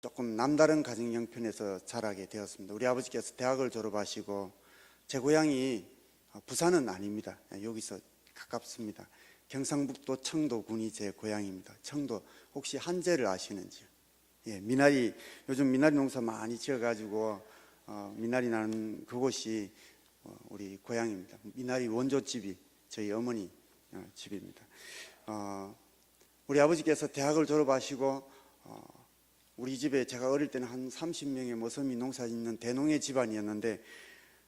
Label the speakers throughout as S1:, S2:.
S1: 조금 남다른 가정 형편에서 자라게 되었습니다. 우리 아버지께서 대학을 졸업하시고, 제 고향이 부산은 아닙니다. 여기서 가깝습니다. 경상북도 청도군이 제 고향입니다. 청도, 혹시 한제를 아시는지요? 예, 미나리, 요즘 미나리 농사 많이 지어가지고 미나리 나는 그곳이 우리 고향입니다. 미나리 원조집이 저희 어머니 집입니다. 우리 아버지께서 대학을 졸업하시고 우리 집에 제가 어릴 때는 한 30명의 모서미 농사 짓는 대농의 집안이었는데,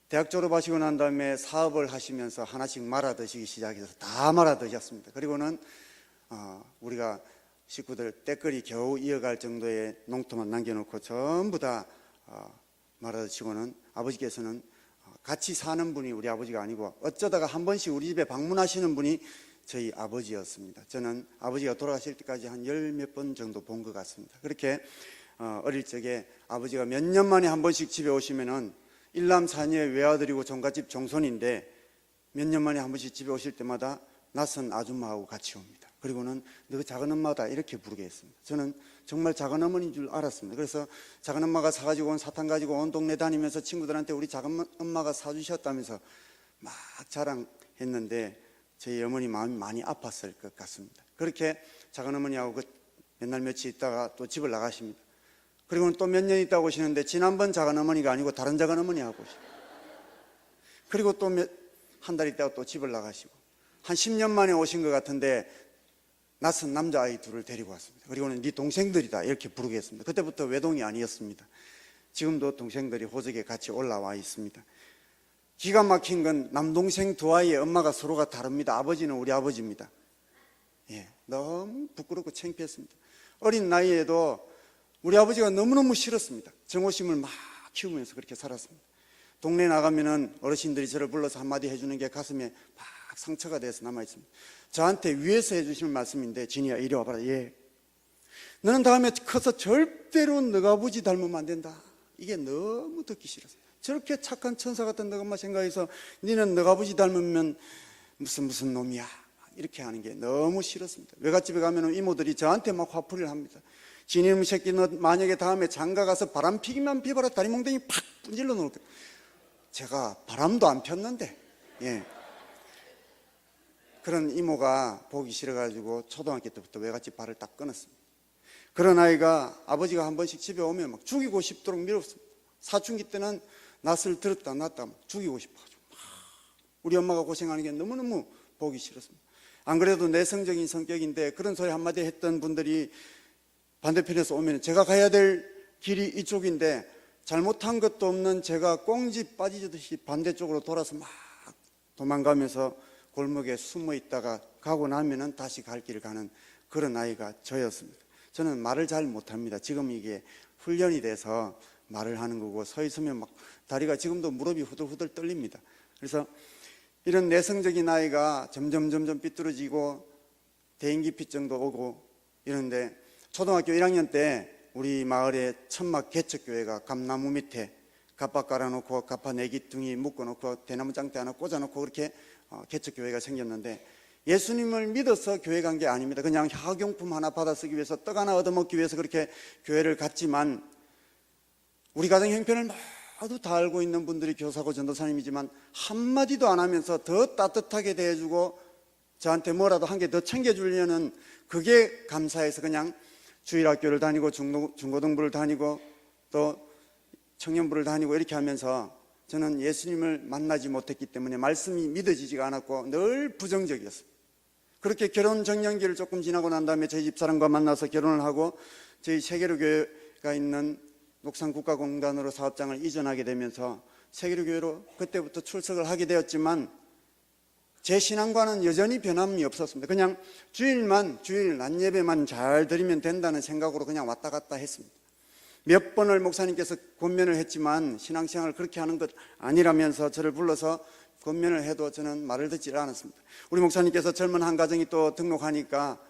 S1: 대학 졸업하시고 난 다음에 사업을 하시면서 하나씩 말아 드시기 시작해서 다 말아 드셨습니다. 그리고는 우리가 식구들 때거리 겨우 이어갈 정도의 농토만 남겨놓고 전부 다 말아 드시고는, 아버지께서는 같이 사는 분이 우리 아버지가 아니고 어쩌다가 한 번씩 우리 집에 방문하시는 분이 저희 아버지였습니다. 저는 아버지가 돌아가실 때까지 한 열 몇 번 정도 본 것 같습니다. 그렇게 어릴 적에 아버지가 몇 년 만에 한 번씩 집에 오시면은 일남 사녀의 외아들이고 종갓집 종손인데, 몇 년 만에 한 번씩 집에 오실 때마다 낯선 아줌마하고 같이 옵니다. 그리고는 너 작은 엄마다 이렇게 부르게 했습니다. 저는 정말 작은 어머니인 줄 알았습니다. 그래서 작은 엄마가 사가지고 온 사탕 가지고 온 동네 다니면서 친구들한테 우리 작은 엄마가 사주셨다면서 막 자랑했는데, 저희 어머니 마음이 많이 아팠을 것 같습니다. 그렇게 작은 어머니하고 맨날 며칠 있다가 또 집을 나가십니다. 그리고는 또 몇 년 있다가 오시는데, 지난번 작은 어머니가 아니고 다른 작은 어머니하고 오시고, 그리고 또 한 달 있다가 또 집을 나가시고, 한 10년 만에 오신 것 같은데 낯선 남자아이 둘을 데리고 왔습니다. 그리고는 네 동생들이다 이렇게 부르게 했습니다. 그때부터 외동이 아니었습니다. 지금도 동생들이 호적에 같이 올라와 있습니다. 기가 막힌 건 남동생 두 아이의 엄마가 서로가 다릅니다. 아버지는 우리 아버지입니다. 예, 너무 부끄럽고 창피했습니다. 어린 나이에도 우리 아버지가 너무너무 싫었습니다. 정오심을 막 키우면서 그렇게 살았습니다. 동네 나가면은 어르신들이 저를 불러서 한마디 해주는 게 가슴에 막 상처가 돼서 남아있습니다. 저한테 위에서 해주시는 말씀인데, 진이야 이리 와봐라. 예, 너는 다음에 커서 절대로 너가 아버지 닮으면 안 된다. 이게 너무 듣기 싫었어요. 저렇게 착한 천사 같은 너가 엄마 생각해서 니는 너가 아버지 닮으면 무슨 놈이야 이렇게 하는 게 너무 싫었습니다. 외갓집에 가면 이모들이 저한테 막 화풀이를 합니다. 진이놈 새끼, 너 만약에 다음에 장가 가서 바람 피기만 피봐라. 다리 몽둥이 팍 분질러 놓을 거야. 제가 바람도 안 폈는데, 예, 그런 이모가 보기 싫어가지고 초등학교 때부터 외갓집 발을 딱 끊었습니다. 그런 아이가 아버지가 한 번씩 집에 오면 막 죽이고 싶도록 밀었습니다. 사춘기 때는 낯을 들었다 놨다 막 죽이고 싶어가지고 우리 엄마가 고생하는 게 너무너무 보기 싫었습니다. 안 그래도 내성적인 성격인데 그런 소리 한마디 했던 분들이 반대편에서 오면 제가 가야 될 길이 이쪽인데 잘못한 것도 없는 제가 꽁지 빠지듯이 반대쪽으로 돌아서 막 도망가면서 골목에 숨어 있다가 가고 나면은 다시 갈 길을 가는 그런 아이가 저였습니다. 저는 말을 잘 못합니다. 지금 이게 훈련이 돼서 말을 하는 거고, 서 있으면 막 다리가 지금도 무릎이 후들후들 떨립니다. 그래서 이런 내성적인 아이가 점점 삐뚤어지고 대인기피증도 오고 이런데, 초등학교 1학년 때 우리 마을에 천막 개척교회가 감나무 밑에 갑바 깔아놓고 갑바 내기둥이 묶어놓고 대나무 장대 하나 꽂아놓고 그렇게 개척교회가 생겼는데, 예수님을 믿어서 교회 간 게 아닙니다. 그냥 학용품 하나 받아 쓰기 위해서, 떡 하나 얻어먹기 위해서 그렇게 교회를 갔지만, 우리 가정 형편을 모두 다 알고 있는 분들이 교사고 전도사님이지만 한마디도 안 하면서 더 따뜻하게 대해주고 저한테 뭐라도 한 개 더 챙겨주려는 그게 감사해서 그냥 주일학교를 다니고 중고등부를 다니고 또 청년부를 다니고 이렇게 하면서, 저는 예수님을 만나지 못했기 때문에 말씀이 믿어지지가 않았고 늘 부정적이었어요. 그렇게 결혼 정년기를 조금 지나고 난 다음에 저희 집사람과 만나서 결혼을 하고 저희 세계로교회가 있는 녹산국가공단으로 사업장을 이전하게 되면서 세계로교회로 그때부터 출석을 하게 되었지만, 제 신앙과는 여전히 변함이 없었습니다. 그냥 주일 낮 예배만 잘 드리면 된다는 생각으로 그냥 왔다 갔다 했습니다. 몇 번을 목사님께서 권면을 했지만 신앙생활을 그렇게 하는 것 아니라면서 저를 불러서 권면을 해도 저는 말을 듣지 않았습니다. 우리 목사님께서 젊은 한 가정이 또 등록하니까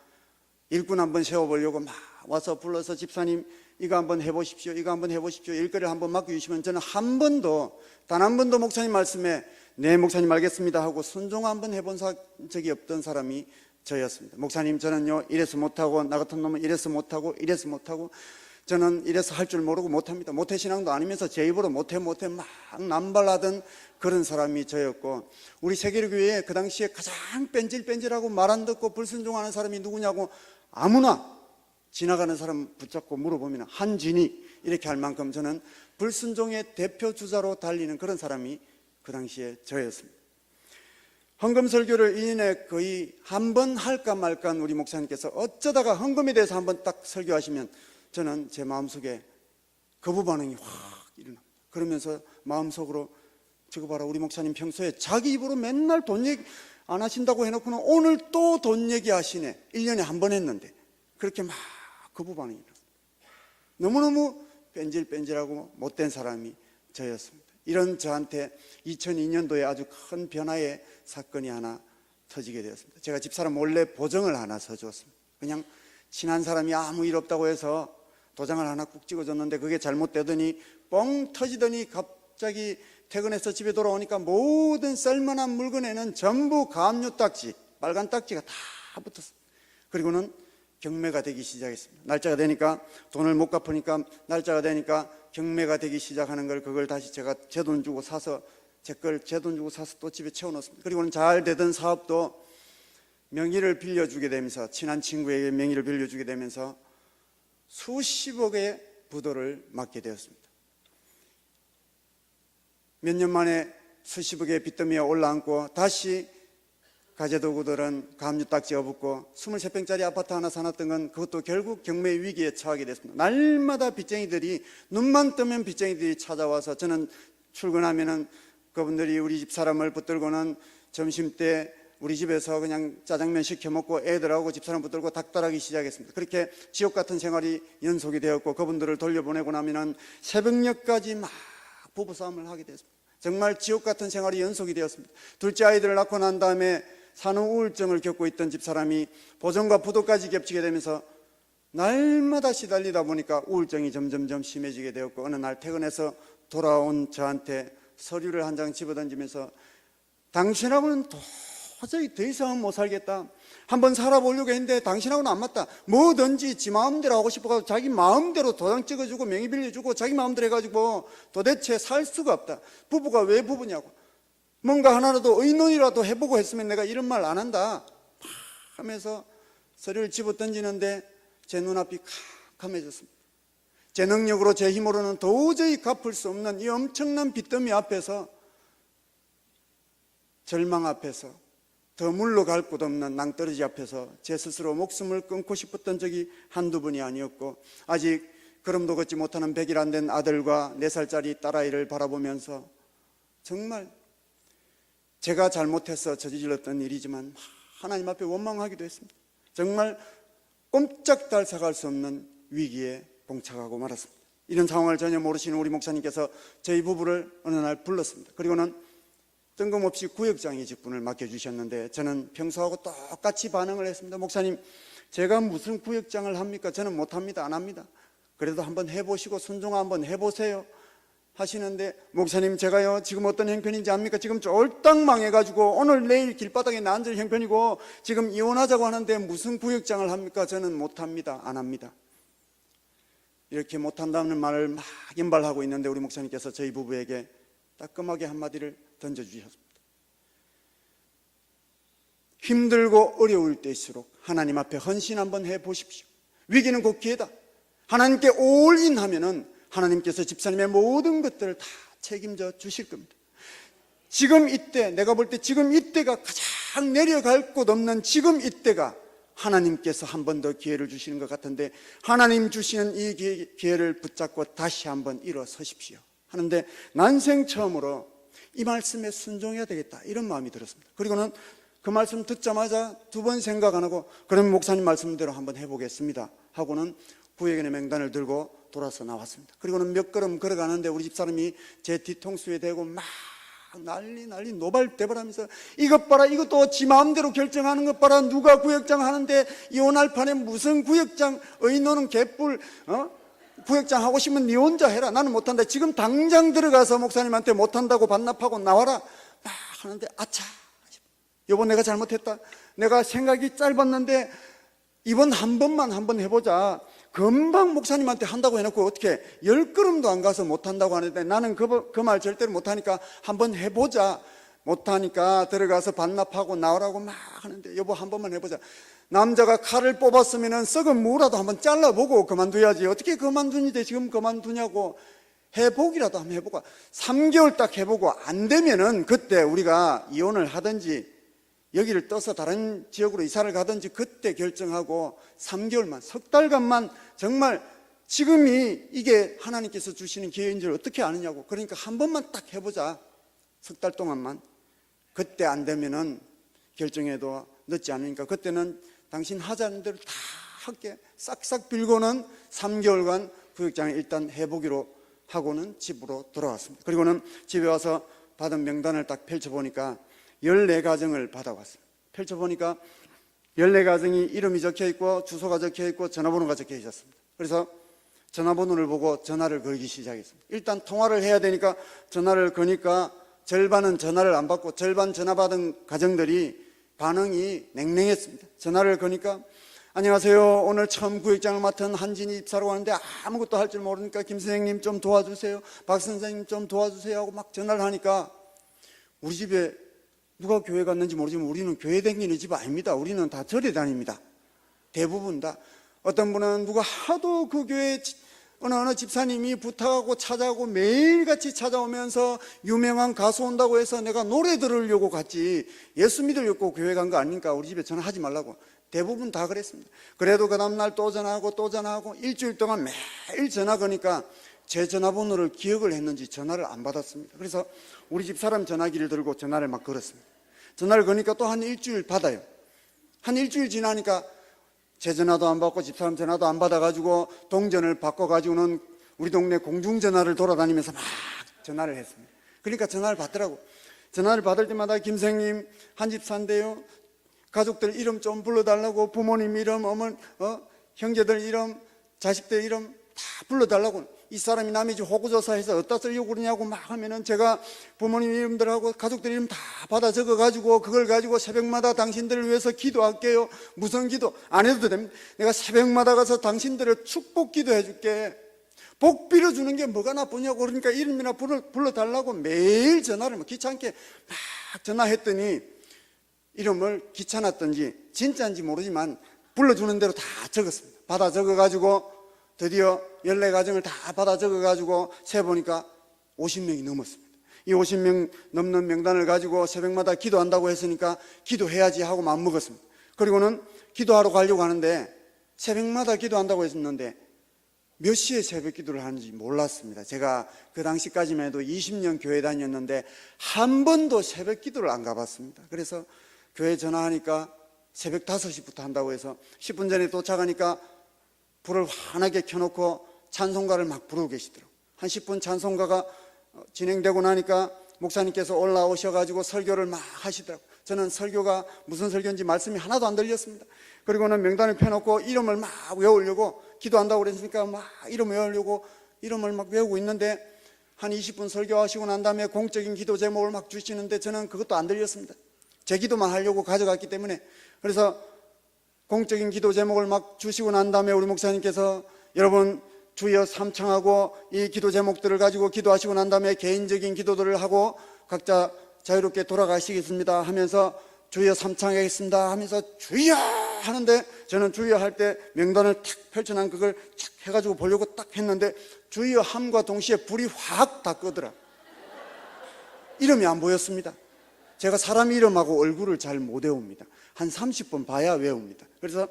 S1: 일꾼 한번 세워보려고 막 와서 불러서, 집사님 이거 한번 해보십시오, 이거 한번 해보십시오, 일거리를 한번 맡겨주시면, 저는 단 한 번도 목사님 말씀에 네 목사님 알겠습니다 하고 순종 한번 해본 적이 없던 사람이 저였습니다. 목사님 저는요 이래서 못하고, 나 같은 놈은 이래서 못하고 저는 이래서 할 줄 모르고 못합니다. 모태신앙도 아니면서 제 입으로 모태 막 남발하던 그런 사람이 저였고, 우리 세계교회에 그 당시에 가장 뺀질뺀질하고 말 안 듣고 불순종하는 사람이 누구냐고 아무나 지나가는 사람 붙잡고 물어보면 한진이 이렇게 할 만큼 저는 불순종의 대표 주자로 달리는 그런 사람이 그 당시에 저였습니다. 헌금 설교를 1년에 거의 한 번 할까 말까 우리 목사님께서 어쩌다가 헌금에 대해서 한번 딱 설교하시면 저는 제 마음속에 거부 반응이 확 일어납니다. 그러면서 마음속으로 저거 봐라, 우리 목사님 평소에 자기 입으로 맨날 돈 얘기 안 하신다고 해놓고는 오늘 또 돈 얘기 하시네. 1년에 한 번 했는데. 그렇게 막 거부 반응이 일어납니다. 너무너무 뺀질뺀질하고 못된 사람이 저였습니다. 이런 저한테 2002년도에 아주 큰 변화의 사건이 하나 터지게 되었습니다. 제가 집사람 몰래 보정을 하나 서주었습니다. 그냥 친한 사람이 아무 일 없다고 해서 도장을 하나 꾹 찍어줬는데 그게 잘못되더니 뻥 터지더니 갑자기 퇴근해서 집에 돌아오니까 모든 썰만한 물건에는 전부 감유 딱지, 빨간 딱지가 다 붙었어요. 그리고는 경매가 되기 시작했습니다. 날짜가 되니까 돈을 못 갚으니까 날짜가 되니까 경매가 되기 시작하는 걸, 그걸 다시 제가 제 돈 주고 사서 제 걸 제 돈 주고 사서 또 집에 채워놓습니다. 그리고는 잘 되던 사업도 명의를 빌려주게 되면서, 친한 친구에게 명의를 빌려주게 되면서 수십억의 부도를 맞게 되었습니다. 몇 년 만에 수십억의 빚더미에 올라앉고 다시 가재도구들은 감유 딱지가 붙고 23평짜리 아파트 하나 사놨던 건 그것도 결국 경매 위기에 처하게 됐습니다. 날마다 빚쟁이들이, 눈만 뜨면 빚쟁이들이 찾아와서, 저는 출근하면은 그분들이 우리 집 사람을 붙들고는 점심때 우리 집에서 그냥 짜장면 시켜 먹고 애들하고 집사람 붙들고 닥달하기 시작했습니다. 그렇게 지옥 같은 생활이 연속이 되었고, 그분들을 돌려보내고 나면은 새벽녘까지 막 부부싸움을 하게 됐습니다. 정말 지옥 같은 생활이 연속이 되었습니다. 둘째 아이들을 낳고 난 다음에 산후 우울증을 겪고 있던 집사람이 보정과 부도까지 겹치게 되면서 날마다 시달리다 보니까 우울증이 점점점 심해지게 되었고, 어느 날 퇴근해서 돌아온 저한테 서류를 한 장 집어던지면서 당신하고는 도저히 더 이상은 못 살겠다. 한번 살아보려고 했는데 당신하고는 안 맞다. 뭐든지 지 마음대로 하고 싶어서 자기 마음대로 도장 찍어주고 명의 빌려주고 자기 마음대로 해가지고 도대체 살 수가 없다. 부부가 왜 부부냐고. 뭔가 하나라도 의논이라도 해보고 했으면 내가 이런 말 안 한다 하면서 서류를 집어던지는데 제 눈앞이 캄캄해졌습니다. 제 능력으로 제 힘으로는 도저히 갚을 수 없는 이 엄청난 빚더미 앞에서, 절망 앞에서, 더 물러갈 곳 없는 낭떠러지 앞에서 제 스스로 목숨을 끊고 싶었던 적이 한두 번이 아니었고, 아직 걸음도 걷지 못하는 100일 안 된 아들과 4살짜리 딸아이를 바라보면서 정말 제가 잘못해서 저질렀던 일이지만 하나님 앞에 원망하기도 했습니다. 정말 꼼짝달싹할 수 없는 위기에 봉착하고 말았습니다. 이런 상황을 전혀 모르시는 우리 목사님께서 저희 부부를 어느 날 불렀습니다. 그리고는 뜬금없이 구역장의 직분을 맡겨주셨는데 저는 평소하고 똑같이 반응을 했습니다. 목사님, 제가 무슨 구역장을 합니까? 저는 못합니다. 안 합니다. 그래도 한번 해보시고 순종 한번 해보세요 하시는데, 목사님, 제가요 지금 어떤 형편인지 압니까? 지금 쫄딱 망해가지고 오늘 내일 길바닥에 나앉을 형편이고 지금 이혼하자고 하는데 무슨 구역장을 합니까? 저는 못합니다. 안 합니다. 이렇게 못한다는 말을 막 임발하고 있는데 우리 목사님께서 저희 부부에게 따끔하게 한마디를 던져주셨습니다. 힘들고 어려울 때일수록 하나님 앞에 헌신 한번 해보십시오. 위기는 곧 기회다. 하나님께 올인하면은 하나님께서 집사님의 모든 것들을 다 책임져 주실 겁니다. 지금 이때, 내가 볼 때 지금 이때가 가장 내려갈 곳 없는 지금 이때가 하나님께서 한 번 더 기회를 주시는 것 같은데, 하나님 주시는 이 기회를 붙잡고 다시 한번 일어서십시오 하는데, 난생 처음으로 이 말씀에 순종해야 되겠다 이런 마음이 들었습니다. 그리고는 그 말씀 듣자마자 두 번 생각 안 하고, 그럼 목사님 말씀대로 한번 해보겠습니다 하고는 구역원의 명단을 들고 돌아서 나왔습니다. 그리고는 몇 걸음 걸어가는데 우리 집사람이 제 뒤통수에 대고 막 난리 노발대발하면서, 이것 봐라, 이것도 지 마음대로 결정하는 것 봐라, 누가 구역장 하는데 이혼할 판에 무슨 구역장, 의논은 개뿔, 구역장 하고 싶으면 네 혼자 해라, 나는 못한다, 지금 당장 들어가서 목사님한테 못한다고 반납하고 나와라 막 하는데, 아차, 여보 내가 잘못했다, 내가 생각이 짧았는데 이번 한 번만 한번 해보자, 금방 목사님한테 한다고 해놓고 어떻게 10걸음도 안 가서 못한다고 하는데, 나는 그 말 절대로 못하니까 한번 해보자. 못하니까 들어가서 반납하고 나오라고 막 하는데, 여보 한 번만 해보자. 남자가 칼을 뽑았으면 썩은 무라도 한번 잘라보고 그만둬야지. 어떻게 그만두는데 지금 그만두냐고. 해보기라도 한번 해보고 3개월 딱 해보고 안 되면은 그때 우리가 이혼을 하든지 여기를 떠서 다른 지역으로 이사를 가든지 그때 결정하고 3개월만, 석 달간만 정말 지금이 이게 하나님께서 주시는 기회인 줄 어떻게 아느냐고. 그러니까 한 번만 딱 해보자. 석 달 동안만. 그때 안 되면은 결정해도 늦지 않으니까 그때는 당신 하자는 대로 다 할게. 싹싹 빌고는 3개월간 구역장에 일단 해보기로 하고는 집으로 돌아왔습니다. 그리고는 집에 와서 받은 명단을 딱 펼쳐보니까 14가정을 받아왔습니다. 펼쳐보니까 14가정이 이름이 적혀있고 주소가 적혀있고 전화번호가 적혀있었습니다. 그래서 전화번호를 보고 전화를 걸기 시작했습니다. 일단 통화를 해야 되니까 전화를 거니까 절반은 전화를 안 받고 절반 전화 받은 가정들이 반응이 냉랭했습니다. 전화를 거니까 안녕하세요. 오늘 처음 구역장을 맡은 한진희 집사라고 하는데 아무것도 할 줄 모르니까 김 선생님 좀 도와주세요. 박 선생님 좀 도와주세요 하고 막 전화를 하니까 우리 집에 누가 교회 갔는지 모르지만 우리는 교회 다니는 집 아닙니다. 우리는 다 절에 다닙니다. 대부분 다. 어떤 분은 누가 하도 그 교회 어느 집사님이 부탁하고 찾아오고 매일같이 찾아오면서 유명한 가수 온다고 해서 내가 노래 들으려고 갔지 예수 믿으려고 교회 간 거 아닙니까? 우리 집에 전화하지 말라고. 대부분 다 그랬습니다. 그래도 그 다음날 또 전화하고 일주일 동안 매일 전화 거니까 제 전화번호를 기억을 했는지 전화를 안 받았습니다. 그래서 우리 집 사람 전화기를 들고 전화를 막 걸었습니다. 전화를 거니까 또 한 일주일 받아요. 한 일주일 지나니까 제 전화도 안 받고 집사람 전화도 안 받아가지고 동전을 바꿔가지고는 우리 동네 공중전화를 돌아다니면서 막 전화를 했습니다. 그러니까 전화를 받더라고. 전화를 받을 때마다 김 선생님 한 집사인데요, 가족들 이름 좀 불러달라고, 부모님 이름, 형제들 이름, 자식들 이름 다 불러달라고. 이 사람이 남의 집 호구조사해서 어디다 쓰려고 그러냐고 막 하면은 제가 부모님 이름들하고 가족들 이름 다 받아 적어가지고 그걸 가지고 새벽마다 당신들을 위해서 기도할게요. 무슨 기도? 안 해도 됩니다. 내가 새벽마다 가서 당신들을 축복 기도해 줄게. 복 빌어주는 게 뭐가 나쁘냐고. 그러니까 이름이나 불러달라고 매일 전화를 막 귀찮게 막 전화했더니 이름을 귀찮았던지 진짜인지 모르지만 불러주는 대로 다 적었습니다. 받아 적어가지고 드디어 14가정을 다 받아 적어가지고 세보니까 50명이 넘었습니다. 이 50명 넘는 명단을 가지고 새벽마다 기도한다고 했으니까 기도해야지 하고 마음먹었습니다. 그리고는 기도하러 가려고 하는데 새벽마다 기도한다고 했었는데 몇 시에 새벽 기도를 하는지 몰랐습니다. 제가 그 당시까지만 해도 20년 교회 다녔는데 한 번도 새벽 기도를 안 가봤습니다. 그래서 교회 전화하니까 새벽 5시부터 한다고 해서 10분 전에 도착하니까 불을 환하게 켜놓고 찬송가를 막 부르고 계시더라고요. 한 10분 찬송가가 진행되고 나니까 목사님께서 올라오셔가지고 설교를 막 하시더라고요. 저는 설교가 무슨 설교인지 말씀이 하나도 안 들렸습니다. 그리고는 명단을 펴놓고 이름을 막 외우려고, 기도한다고 그랬으니까 막 이름 외우려고 이름을 막 외우고 있는데 한 20분 설교하시고 난 다음에 공적인 기도 제목을 막 주시는데 저는 그것도 안 들렸습니다. 제 기도만 하려고 가져갔기 때문에. 그래서 공적인 기도 제목을 막 주시고 난 다음에 우리 목사님께서 여러분 주여 삼창하고 이 기도 제목들을 가지고 기도하시고 난 다음에 개인적인 기도들을 하고 각자 자유롭게 돌아가시겠습니다 하면서 주여 삼창하겠습니다 하면서 주여 하는데 저는 주여 할 때 명단을 탁 펼쳐난 그걸 탁 해가지고 보려고 딱 했는데 주여 함과 동시에 불이 확 다 끄더라. 이름이 안 보였습니다. 제가 사람 이름하고 얼굴을 잘 못 외웁니다. 한 30번 봐야 외웁니다. 그래서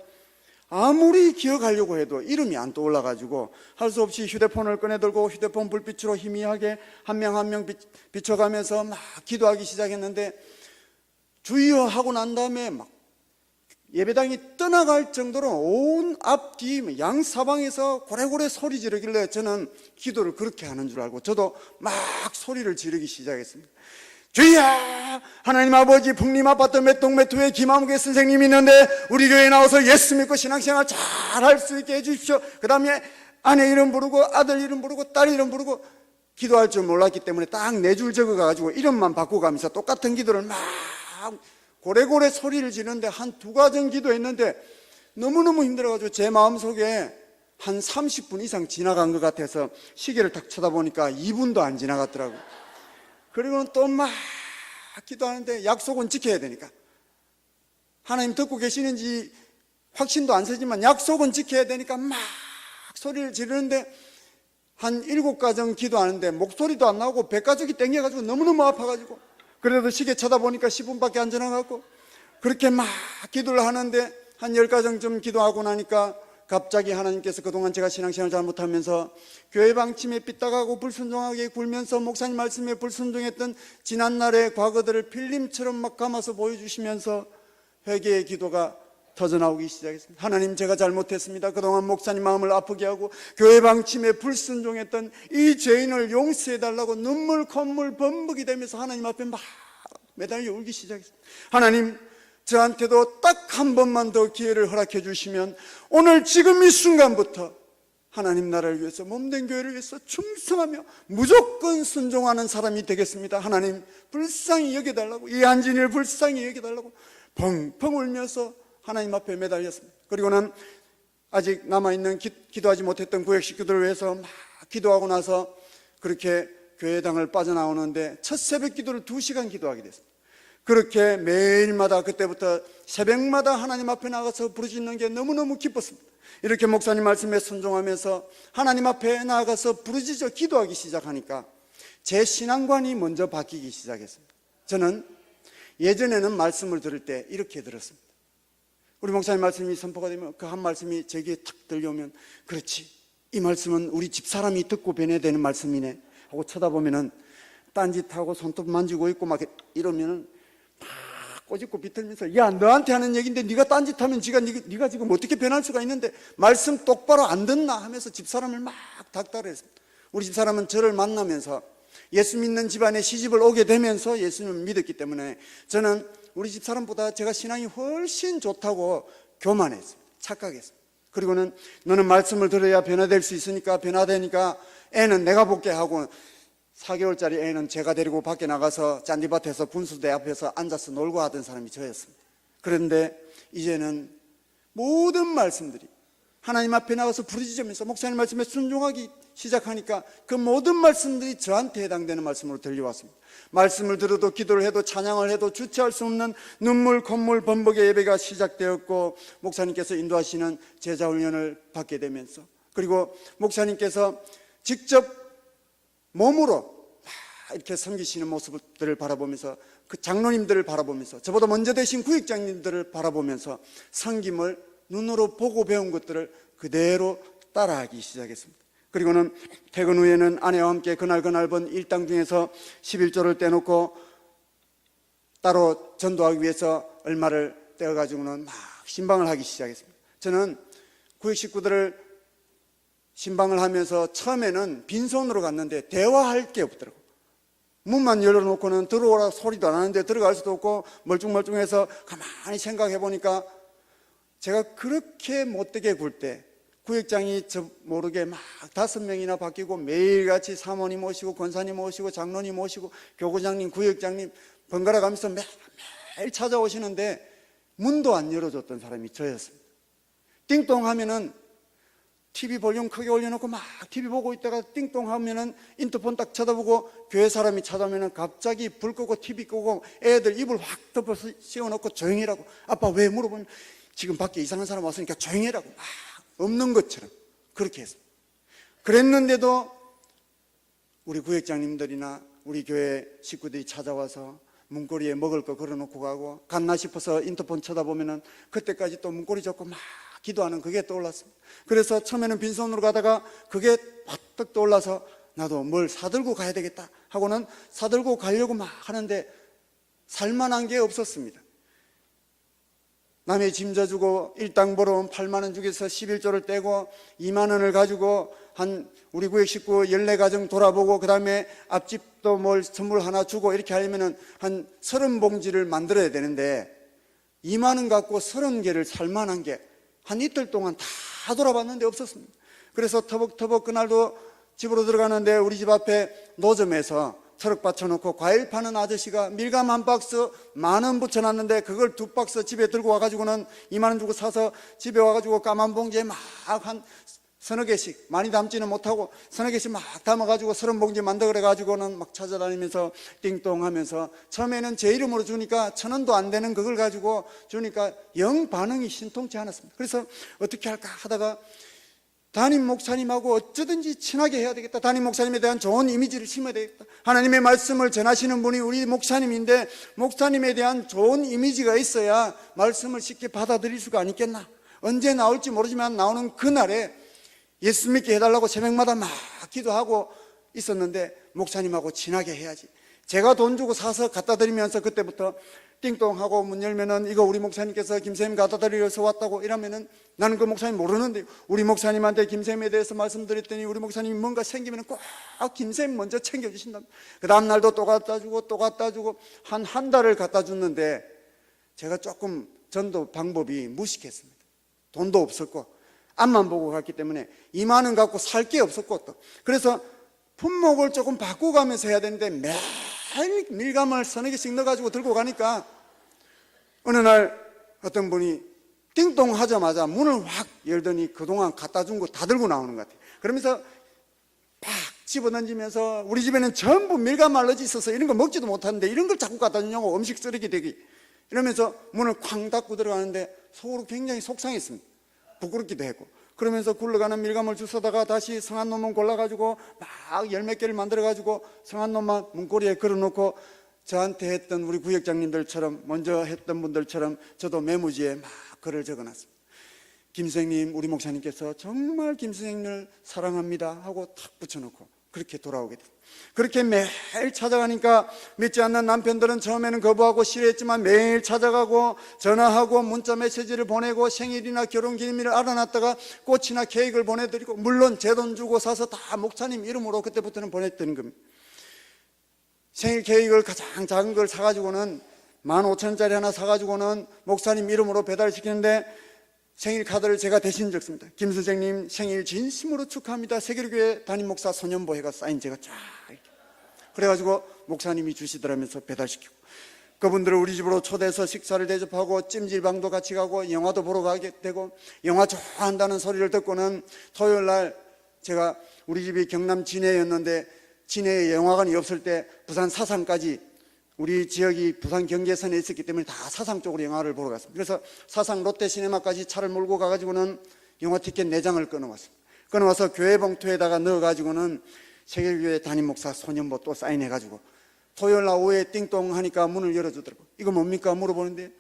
S1: 아무리 기억하려고 해도 이름이 안 떠올라가지고 할 수 없이 휴대폰을 꺼내들고 휴대폰 불빛으로 희미하게 한 명 한 명 비춰가면서 막 기도하기 시작했는데 주여 하고 난 다음에 막 예배당이 떠나갈 정도로 온 앞뒤 양사방에서 고래고래 소리 지르길래 저는 기도를 그렇게 하는 줄 알고 저도 막 소리를 지르기 시작했습니다. 주여! 하나님 아버지 북림 아파트 몇 동 몇 호에 김한국의 선생님이 있는데 우리 교회에 나와서 예수 믿고 신앙생활 잘 할 수 있게 해주십시오. 그 다음에 아내 이름 부르고 아들 이름 부르고 딸 이름 부르고 기도할 줄 몰랐기 때문에 딱 4줄 적어가지고 이름만 바꿔가면서 똑같은 기도를 막 고래고래 소리를 지르는데 한 2가정 기도했는데 너무너무 힘들어가지고 제 마음속에 한 30분 이상 지나간 것 같아서 시계를 딱 쳐다보니까 2분도 안 지나갔더라고요. 그리고는 또 막 기도하는데 약속은 지켜야 되니까, 하나님 듣고 계시는지 확신도 안 서지만 약속은 지켜야 되니까 막 소리를 지르는데, 한 7가정 기도하는데 목소리도 안 나오고 백가죽이 땡겨가지고 너무너무 아파가지고, 그래도 시계 쳐다보니까 10분밖에 안 지나갔고, 그렇게 막 기도를 하는데 한 10가정쯤 기도하고 나니까 갑자기 하나님께서 그동안 제가 신앙생활 잘못하면서 교회 방침에 삐딱하고 불순종하게 굴면서 목사님 말씀에 불순종했던 지난날의 과거들을 필름처럼 막 감아서 보여주시면서 회개의 기도가 터져나오기 시작했습니다. 하나님, 제가 잘못했습니다. 그동안 목사님 마음을 아프게 하고 교회 방침에 불순종했던 이 죄인을 용서해달라고 눈물 콧물 범벅이 되면서 하나님 앞에 막 매달려 울기 시작했습니다. 하나님, 저한테도 딱 한 번만 더 기회를 허락해 주시면 오늘 지금 이 순간부터 하나님 나라를 위해서, 몸된 교회를 위해서 충성하며 무조건 순종하는 사람이 되겠습니다. 하나님, 불쌍히 여겨달라고, 이 한진이를 불쌍히 여겨달라고 펑펑 울면서 하나님 앞에 매달렸습니다. 그리고는 아직 남아있는 기도하지 못했던 구역 식구들을 위해서 막 기도하고 나서 그렇게 교회당을 빠져나오는데 첫 새벽 기도를 2시간 기도하게 됐습니다. 그렇게 매일마다 그때부터 새벽마다 하나님 앞에 나가서 부르짖는 게 너무너무 기뻤습니다. 이렇게 목사님 말씀에 순종하면서 하나님 앞에 나가서 부르짖어 기도하기 시작하니까 제 신앙관이 먼저 바뀌기 시작했습니다. 저는 예전에는 말씀을 들을 때 이렇게 들었습니다. 우리 목사님 말씀이 선포가 되면 그 한 말씀이 제 귀에 탁 들려오면, 그렇지, 이 말씀은 우리 집사람이 듣고 변해야 되는 말씀이네 하고 쳐다보면은 딴짓하고 손톱 만지고 있고 막 이러면은 다 꼬집고 비틀면서, 야, 너한테 하는 얘기인데 네가 딴짓하면 네가 지금 어떻게 변할 수가 있는데 말씀 똑바로 안 듣나 하면서 집사람을 막 닥달했습니다. 우리 집사람은 저를 만나면서 예수 믿는 집안에 시집을 오게 되면서 예수님을 믿었기 때문에 저는 우리 집사람보다 제가 신앙이 훨씬 좋다고 교만했습니다. 착각했습니다. 그리고는 너는 말씀을 들어야 변화될 수 있으니까, 변화되니까 애는 내가 볼게 하고 4개월짜리 애는 제가 데리고 밖에 나가서 짠디밭에서 분수대 앞에서 앉아서 놀고 하던 사람이 저였습니다. 그런데 이제는 모든 말씀들이 하나님 앞에 나가서 부르짖으면서 목사님 말씀에 순종하기 시작하니까 그 모든 말씀들이 저한테 해당되는 말씀으로 들려왔습니다. 말씀을 들어도 기도를 해도 찬양을 해도 주체할 수 없는 눈물 콧물 범벅의 예배가 시작되었고, 목사님께서 인도하시는 제자훈련을 받게 되면서, 그리고 목사님께서 직접 몸으로 이렇게 섬기시는 모습들을 바라보면서, 그 장로님들을 바라보면서, 저보다 먼저 되신 구역장님들을 바라보면서 섬김을 눈으로 보고 배운 것들을 그대로 따라하기 시작했습니다. 그리고는 퇴근 후에는 아내와 함께 그날 번 일당 중에서 11조를 떼놓고 따로 전도하기 위해서 얼마를 떼어가지고는 막 신방을 하기 시작했습니다. 저는 구역 식구들을 신방을 하면서 처음에는 빈손으로 갔는데 대화할 게 없더라고요. 문만 열어놓고는 들어오라 소리도 안 하는데 들어갈 수도 없고 멀뚱멀뚱해서 가만히 생각해 보니까 제가 그렇게 못되게 굴 때 구역장이 저 모르게 막 5명이나 바뀌고 매일같이 사모님 오시고 권사님 오시고 장로님 오시고 교구장님 구역장님 번갈아 가면서 매일 찾아오시는데 문도 안 열어줬던 사람이 저였습니다. 띵동 하면은 TV 볼륨 크게 올려놓고 막 TV 보고 있다가 띵동 하면은 인터폰 딱 쳐다보고 교회 사람이 찾아오면은 갑자기 불 끄고 TV 끄고 애들 입을 확 덮어 씌워놓고 조용히라고. 아빠 왜 물어보면 지금 밖에 이상한 사람 왔으니까 조용히라고 막 없는 것처럼 그렇게 했습니다. 그랬는데도 우리 구역장님들이나 우리 교회 식구들이 찾아와서 문고리에 먹을 거 걸어놓고 가고, 갔나 싶어서 인터폰 쳐다보면은 그때까지 또 문고리 잡고 막 기도하는 그게 떠올랐습니다. 그래서 처음에는 빈손으로 가다가 그게 퍼뜩 떠올라서 나도 뭘 사들고 가야 되겠다 하고는 사들고 가려고 막 하는데 살만한 게 없었습니다. 남의 짐 져주고 일당 벌어온 8만 원 주고서 11조를 떼고 2만 원을 가지고 한 우리 구역 식구 14가정 돌아보고 그 다음에 앞집도 뭘 선물 하나 주고 이렇게 하려면 한 30봉지를 만들어야 되는데 2만 원 갖고 30개를 살만한 게 한 이틀 동안 다 돌아봤는데 없었습니다. 그래서 터벅터벅 그날도 집으로 들어가는데 우리 집 앞에 노점에서 트럭 받쳐놓고 과일 파는 아저씨가 밀감 한 박스 10,000원 붙여놨는데 그걸 2박스 집에 들고 와가지고는 2만 원 주고 사서 집에 와가지고 까만 봉지에 막 한 서너 개씩, 많이 담지는 못하고 서너 개씩 막 담아가지고 30봉지 만들어 그래가지고는 막 찾아다니면서 띵동 하면서, 처음에는 제 이름으로 주니까 1,000원도 안 되는 그걸 가지고 주니까 영 반응이 신통치 않았습니다. 그래서 어떻게 할까 하다가 담임 목사님하고 어쩌든지 친하게 해야 되겠다, 담임 목사님에 대한 좋은 이미지를 심어야 되겠다, 하나님의 말씀을 전하시는 분이 우리 목사님인데 목사님에 대한 좋은 이미지가 있어야 말씀을 쉽게 받아들일 수가 있겠나. 언제 나올지 모르지만 나오는 그날에 예수 믿게 해달라고 새벽마다 막 기도하고 있었는데, 목사님하고 친하게 해야지. 제가 돈 주고 사서 갖다 드리면서 그때부터 띵동하고 문 열면은 이거 우리 목사님께서 김쌤 갖다 드리려서 왔다고 이러면은, 나는 그 목사님 모르는데 우리 목사님한테 김쌤에 대해서 말씀드렸더니 우리 목사님이 뭔가 생기면 꼭 김쌤 먼저 챙겨주신다. 그 다음날도 또 갖다 주고 또 갖다 주고 한 달을 갖다 줬는데, 제가 조금 전도 방법이 무식했습니다. 돈도 없었고 앞만 보고 갔기 때문에 2만 원 갖고 살 게 없었고, 또 그래서 품목을 조금 바꾸가면서 해야 되는데 매일 밀감을 서너 개씩 넣어가지고 들고 가니까, 어느 날 어떤 분이 띵동 하자마자 문을 확 열더니 그동안 갖다 준 거 다 들고 나오는 것 같아요. 그러면서 팍 집어던지면서, 우리 집에는 전부 밀감 알러지 있어서 이런 거 먹지도 못하는데 이런 걸 자꾸 갖다 주냐고, 음식 쓰레기 되기, 이러면서 문을 쾅 닫고 들어가는데 속으로 굉장히 속상했습니다. 부끄럽기도 했고. 그러면서 굴러가는 밀감을 주워다가 다시 성한 놈만 골라가지고 막 열 몇 개를 만들어가지고 성한 놈만 문고리에 걸어놓고, 저한테 했던 우리 구역장님들처럼, 먼저 했던 분들처럼 저도 메모지에 막 글을 적어놨습니다. 김선생님, 우리 목사님께서 정말 김선생님을 사랑합니다 하고 탁 붙여놓고 그렇게 돌아오게 됐습니다. 그렇게 매일 찾아가니까 믿지 않는 남편들은 처음에는 거부하고 싫어했지만 매일 찾아가고 전화하고 문자 메시지를 보내고 생일이나 결혼기념일을 알아놨다가 꽃이나 케이크를 보내드리고, 물론 제 돈 주고 사서 다 목사님 이름으로 그때부터는 보냈던 겁니다. 생일 케이크를 가장 작은 걸 사가지고는 15,000원짜리 하나 사가지고는 목사님 이름으로 배달시키는데, 생일 카드를 제가 대신 적습니다. 김 선생님 생일 진심으로 축하합니다, 세계교회 담임 목사 소년보 해가 사인 제가 쫙 이렇게 그래가지고 목사님이 주시더라면서 배달시키고, 그분들을 우리 집으로 초대해서 식사를 대접하고 찜질방도 같이 가고 영화도 보러 가게 되고, 영화 좋아한다는 소리를 듣고는 토요일 날, 제가 우리 집이 경남 진해였는데 진해에 영화관이 없을 때 부산 사상까지, 우리 지역이 부산 경계선에 있었기 때문에 다 사상 쪽으로 영화를 보러 갔습니다. 그래서 사상 롯데시네마까지 차를 몰고 가가지고는 영화 티켓 4장을 끊어왔습니다. 끊어와서 교회 봉투에다가 넣어가지고는 세계교회 담임 목사 소년보 또 사인해가지고, 토요일 날 오후에 띵동 하니까 문을 열어주더라고요. 이거 뭡니까 물어보는데,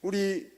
S1: 우리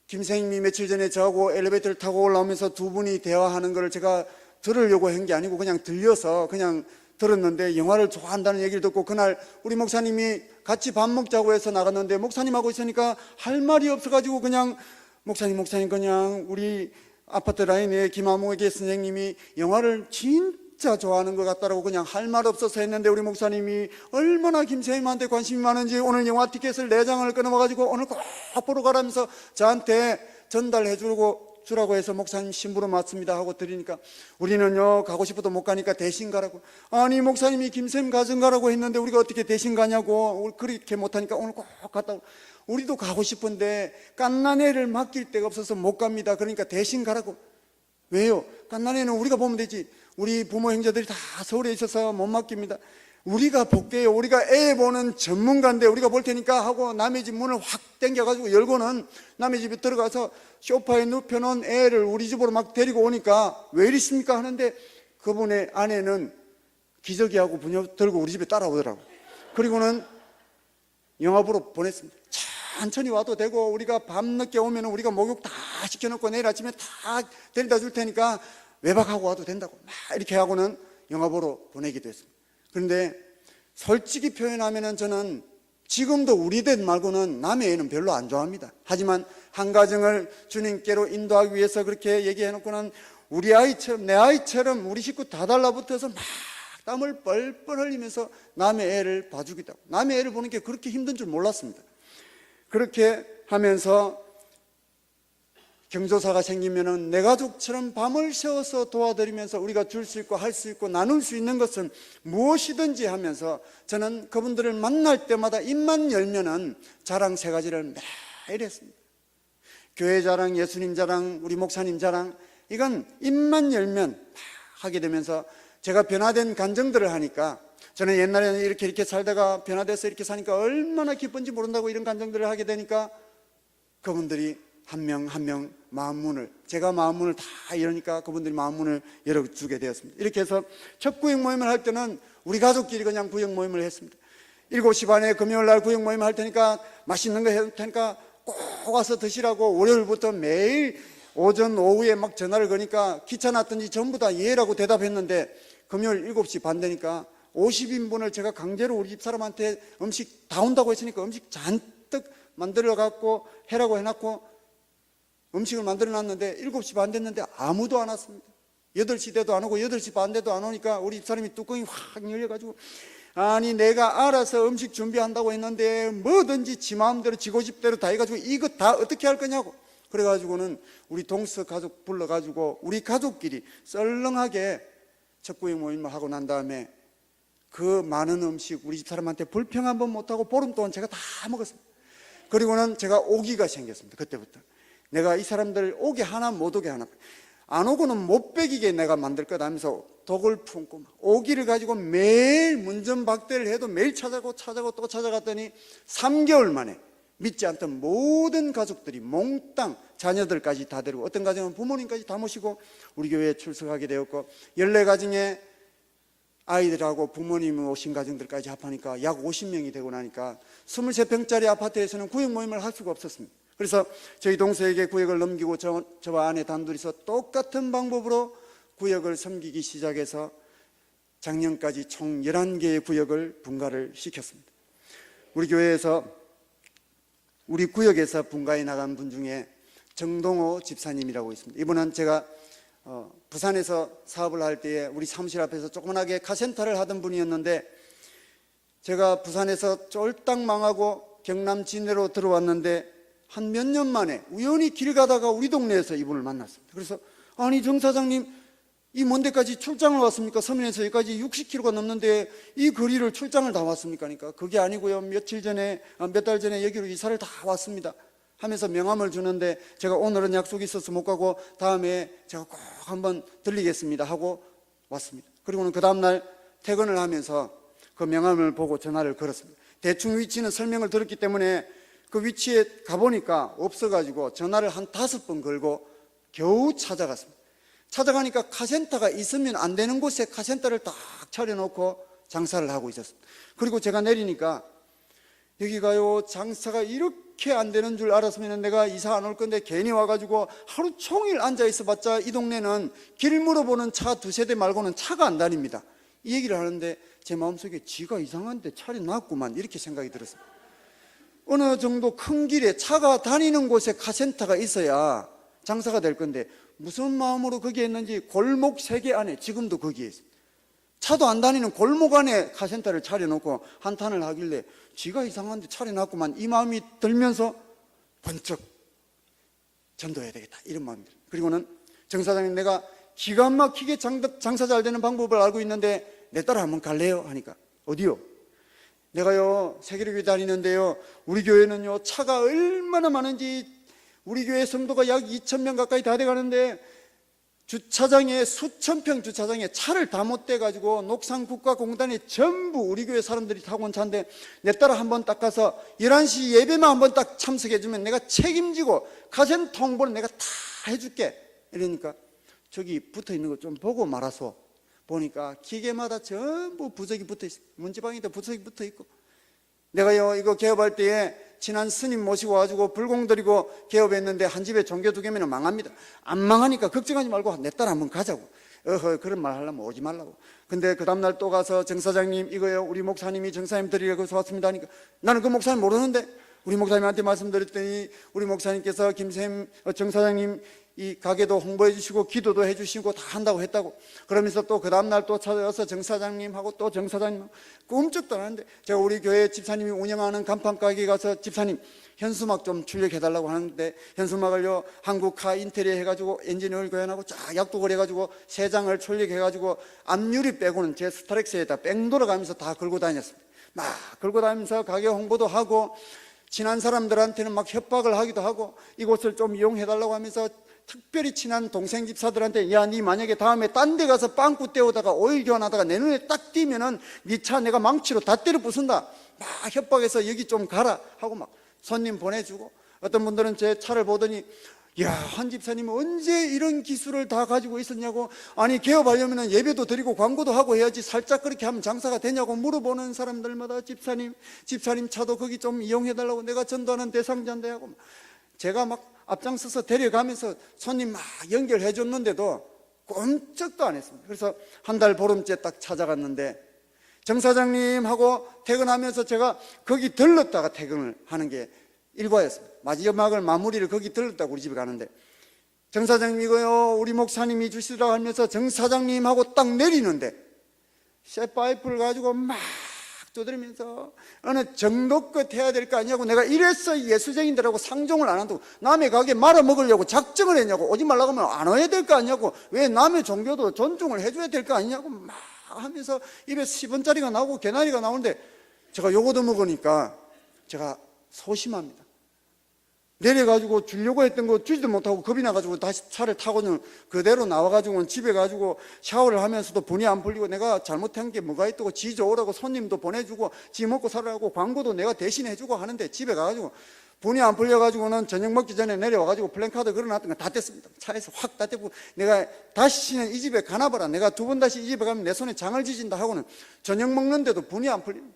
S1: 김생님이 며칠 전에 저하고 엘리베이터를 타고 올라오면서 두 분이 대화하는 걸 제가 들으려고 한 게 아니고 그냥 들려서 그냥 들었는데, 영화를 좋아한다는 얘기를 듣고 그날 우리 목사님이 같이 밥 먹자고 해서 나갔는데, 목사님하고 있으니까 할 말이 없어가지고 그냥 목사님 그냥 우리 아파트 라인에 김아무에게 선생님이 영화를 진짜 좋아하는 것 같다라고 그냥 할 말 없어서 했는데, 우리 목사님이 얼마나 김선생님한테 관심이 많은지 오늘 영화 티켓을 4장을 끊어와가지고 오늘 꼭 보러 가라면서 저한테 전달해 주라고 해서 목사님 심부름 왔습니다 하고 드리니까, 우리는요 가고 싶어도 못 가니까 대신 가라고. 아니 목사님이 김쌤 가정 가라고 했는데 우리가 어떻게 대신 가냐고. 그렇게 못하니까 오늘 꼭 갔다 오고. 우리도 가고 싶은데 갓난애를 맡길 데가 없어서 못 갑니다. 그러니까 대신 가라고. 왜요? 갓난애는 우리가 보면 되지. 우리 부모 형제들이 다 서울에 있어서 못 맡깁니다. 우리가 볼게요. 우리가 애 보는 전문가인데 우리가 볼 테니까 하고 남의 집 문을 확 당겨가지고 열고는 남의 집에 들어가서 소파에 눕혀놓은 애를 우리 집으로 막 데리고 오니까 왜 이러십니까 하는데, 그분의 아내는 기저귀하고 부녀 들고 우리 집에 따라오더라고요. 그리고는 영화 보러 보냈습니다. 천천히 와도 되고, 우리가 밤늦게 오면 우리가 목욕 다 시켜놓고 내일 아침에 다 데려다 줄 테니까 외박하고 와도 된다고 막 이렇게 하고는 영화 보러 보내기도 했습니다. 그런데 솔직히 표현하면 저는 지금도 우리 댁 말고는 남의 애는 별로 안 좋아합니다. 하지만 한 가정을 주님께로 인도하기 위해서 그렇게 얘기해놓고는 우리 아이처럼, 내 아이처럼 우리 식구 다 달라붙어서 막 땀을 뻘뻘 흘리면서 남의 애를 봐주기도 하고, 남의 애를 보는 게 그렇게 힘든 줄 몰랐습니다. 그렇게 하면서 경조사가 생기면은 내 가족처럼 밤을 새워서 도와드리면서 우리가 줄 수 있고 할 수 있고 나눌 수 있는 것은 무엇이든지 하면서, 저는 그분들을 만날 때마다 입만 열면은 자랑 3가지를 매일 했습니다. 교회 자랑, 예수님 자랑, 우리 목사님 자랑 이건 입만 열면 막 하게 되면서 제가 변화된 감정들을 하니까, 저는 옛날에는 이렇게 살다가 변화돼서 이렇게 사니까 얼마나 기쁜지 모른다고 이런 감정들을 하게 되니까 그분들이 한 명 한 명 마음문을, 제가 마음문을 다 열으니까 그분들이 마음문을 열어주게 되었습니다. 이렇게 해서 첫 구역 모임을 할 때는 우리 가족끼리 그냥 구역 모임을 했습니다. 7시 반에 금요일 날 구역 모임 할 테니까 맛있는 거 해줄 테니까 꼭 와서 드시라고 월요일부터 매일 오전 오후에 막 전화를 거니까 귀찮았던지 전부 다 예라고 대답했는데, 금요일 7시 반 되니까 50인분을 제가 강제로 우리 집 사람한테 음식 다 온다고 했으니까 음식 잔뜩 만들어 갖고 해라고 해놨고 음식을 만들어 놨는데 7시 반 됐는데 아무도 안 왔습니다. 8시 돼도 안 오고 8시 반 돼도 안 오니까 우리 집 사람이 뚜껑이 확 열려가지고, 아니 내가 알아서 음식 준비한다고 했는데 뭐든지 지 마음대로 지 고집대로 다 해가지고 이거 다 어떻게 할 거냐고. 그래가지고는 우리 동서 가족 불러가지고 우리 가족끼리 썰렁하게 첫 구역 모임을 하고 난 다음에 그 많은 음식 우리 집 사람한테 불평 한번 못하고 보름 동안 제가 다 먹었습니다. 그리고는 제가 오기가 생겼습니다. 그때부터 내가 이 사람들 오게 하나 못 오게 하나, 안 오고는 못 배기게 내가 만들 거다 하면서 독을 품고 오기를 가지고 매일 문전박대를 해도 매일 찾아고 또 찾아갔더니 3개월 만에 믿지 않던 모든 가족들이 몽땅 자녀들까지 다 데리고, 어떤 가정은 부모님까지 다 모시고 우리 교회에 출석하게 되었고, 14가정의 아이들하고 부모님 오신 가정들까지 합하니까 약 50명이 되고 나니까 23평짜리 아파트에서는 구역 모임을 할 수가 없었습니다. 그래서 저희 동서에게 구역을 넘기고 저와 아내 단둘이서 똑같은 방법으로 구역을 섬기기 시작해서 작년까지 총 11개의 구역을 분가를 시켰습니다. 우리 교회에서, 우리 구역에서 분가해 나간 분 중에 정동호 집사님이라고 있습니다. 이분은 제가 부산에서 사업을 할 때에 우리 사무실 앞에서 조그만하게 카센터를 하던 분이었는데, 제가 부산에서 쫄딱 망하고 경남 진해로 들어왔는데 한 몇 년 만에 우연히 길 가다가 우리 동네에서 이분을 만났습니다. 그래서 아니 정 사장님 이 먼 데까지 출장을 왔습니까? 서면에서 여기까지 60km가 넘는데 이 거리를 출장을 다 왔습니까? 그러니까 그게 아니고요, 몇 달 전에 여기로 이사를 다 왔습니다 하면서 명함을 주는데, 제가 오늘은 약속이 있어서 못 가고 다음에 제가 꼭 한번 들리겠습니다 하고 왔습니다. 그리고는 그 다음날 퇴근을 하면서 그 명함을 보고 전화를 걸었습니다. 대충 위치는 설명을 들었기 때문에 그 위치에 가보니까 없어가지고 전화를 한 5번 걸고 겨우 찾아갔습니다. 찾아가니까 카센터가 있으면 안 되는 곳에 카센터를 딱 차려놓고 장사를 하고 있었습니다. 그리고 제가 내리니까 여기가요 장사가 이렇게 안 되는 줄 알았으면 내가 이사 안 올 건데 괜히 와가지고 하루 종일 앉아 있어봤자 이 동네는 길 물어보는 차 2-3대 말고는 차가 안 다닙니다. 이 얘기를 하는데 제 마음속에 지가 이상한데 차려놨구만 이렇게 생각이 들었습니다. 어느 정도 큰 길에 차가 다니는 곳에 카센터가 있어야 장사가 될 건데 무슨 마음으로 거기에 있는지 골목 3개 안에 지금도 거기에 있습니다. 차도 안 다니는 골목 안에 카센터를 차려놓고 한탄을 하길래 지가 이상한데 차려놨구만 이 마음이 들면서 번쩍 전도해야 되겠다 이런 마음이 들어요. 그리고는 정 사장님 내가 기가 막히게 장사 잘 되는 방법을 알고 있는데 내 따라 한번 갈래요? 하니까 어디요? 내가요 세계교회 다니는데요 우리 교회는요 차가 얼마나 많은지, 우리 교회 성도가 약 2,000명 가까이 다 돼가는데 주차장에 수천 평 주차장에 차를 다 못 대가지고 녹산국가공단에 전부 우리 교회 사람들이 타고 온 차인데 내 따라 한번 딱 가서 11시 예배만 한번 딱 참석해주면 내가 책임지고 카센터 홍보는 내가 다 해줄게 이러니까 저기 붙어있는 거 좀 보고 말아서 보니까 기계마다 전부 부적이 붙어있어. 문지방에도 부적이 붙어있고, 내가요 이거 개업할 때에 친한 스님 모시고 와가지고 불공 드리고 개업했는데 한 집에 종교 2개면 망합니다. 안 망하니까 걱정하지 말고 내 딸 한번 가자고. 그런 말 하려면 오지 말라고. 근데 그 다음날 또 가서 정 사장님 이거요 우리 목사님이 정사님 드리려고 해서 왔습니다 하니까 나는 그 목사님 모르는데, 우리 목사님한테 말씀드렸더니 우리 목사님께서 김쌤 정 사장님 이 가게도 홍보해 주시고 기도도 해 주시고 다 한다고 했다고. 그러면서 또 그 다음날 또 찾아와서 정 사장님하고 또 정 사장님 꿈쩍도 안 하는데, 제가 우리 교회 집사님이 운영하는 간판 가게 가서 집사님 현수막 좀 출력해 달라고 하는데 현수막을요 한국카 인테리어 해가지고 엔지니어를 교환하고 쫙 약독을 해가지고 3장을 출력해가지고 앞유리 빼고는 제 스타렉스에다 뺑 돌아가면서 다 걸고 다녔습니다. 막 걸고 다니면서 가게 홍보도 하고 친한 사람들한테는 막 협박을 하기도 하고 이곳을 좀 이용해 달라고 하면서
S2: 특별히 친한 동생 집사들한테 야, 니 만약에 다음에 딴 데 가서 빵꾸 떼우다가 오일 교환하다가 내 눈에 딱 띄면은 니 차 내가 망치로 다 때려 부순다, 막 협박해서 여기 좀 가라 하고 막 손님 보내주고, 어떤 분들은 제 차를 보더니 야, 한 집사님은 언제 이런 기술을 다 가지고 있었냐고, 아니 개업하려면 예배도 드리고 광고도 하고 해야지 살짝 그렇게 하면 장사가 되냐고 물어보는 사람들마다 집사님 차도 거기 좀 이용해달라고, 내가 전도하는 대상자인데 하고, 제가 막 앞장서서 데려가면서 손님 막 연결해 줬는데도 꼼짝도 안 했습니다. 그래서 한 달 보름째 딱 찾아갔는데, 정 사장님하고 퇴근하면서 제가 거기 들렀다가 퇴근을 하는 게 일과였습니다. 마지막을 마무리를 거기 들렀다고 우리 집에 가는데, 정 사장님 이거요 우리 목사님이 주시더라고 하면서 정 사장님하고 딱 내리는데 쇠파이프를 가지고 막 두드리면서 어느 정도껏 해야 될 거 아니냐고, 내가 이래서 예수쟁이들하고 상종을 안 한다고, 남의 가게 말아먹으려고 작정을 했냐고, 오지 말라고 하면 안 와야 될 거 아니냐고, 왜 남의 종교도 존중을 해줘야 될 거 아니냐고 막 하면서 입에서 10원짜리가 나오고 개나리가 나오는데, 제가 요거도 먹으니까 제가 소심합니다. 내려가지고 주려고 했던 거 주지도 못하고 겁이 나가지고 다시 차를 타고는 그대로 나와가지고 집에 가지고 샤워를 하면서도 분이 안 풀리고, 내가 잘못한 게 뭐가 있다고 지 좋으라고 손님도 보내주고 지 먹고 살으라고 광고도 내가 대신 해주고 하는데, 집에 가가지고 분이 안 풀려가지고는 저녁 먹기 전에 내려와가지고 플랜카드 걸어놨던 거 다 뗐습니다. 차에서 확 다 떼고, 내가 다시는 이 집에 가나봐라, 내가 두 번 다시 이 집에 가면 내 손에 장을 지진다 하고는 저녁 먹는데도 분이 안 풀립니다.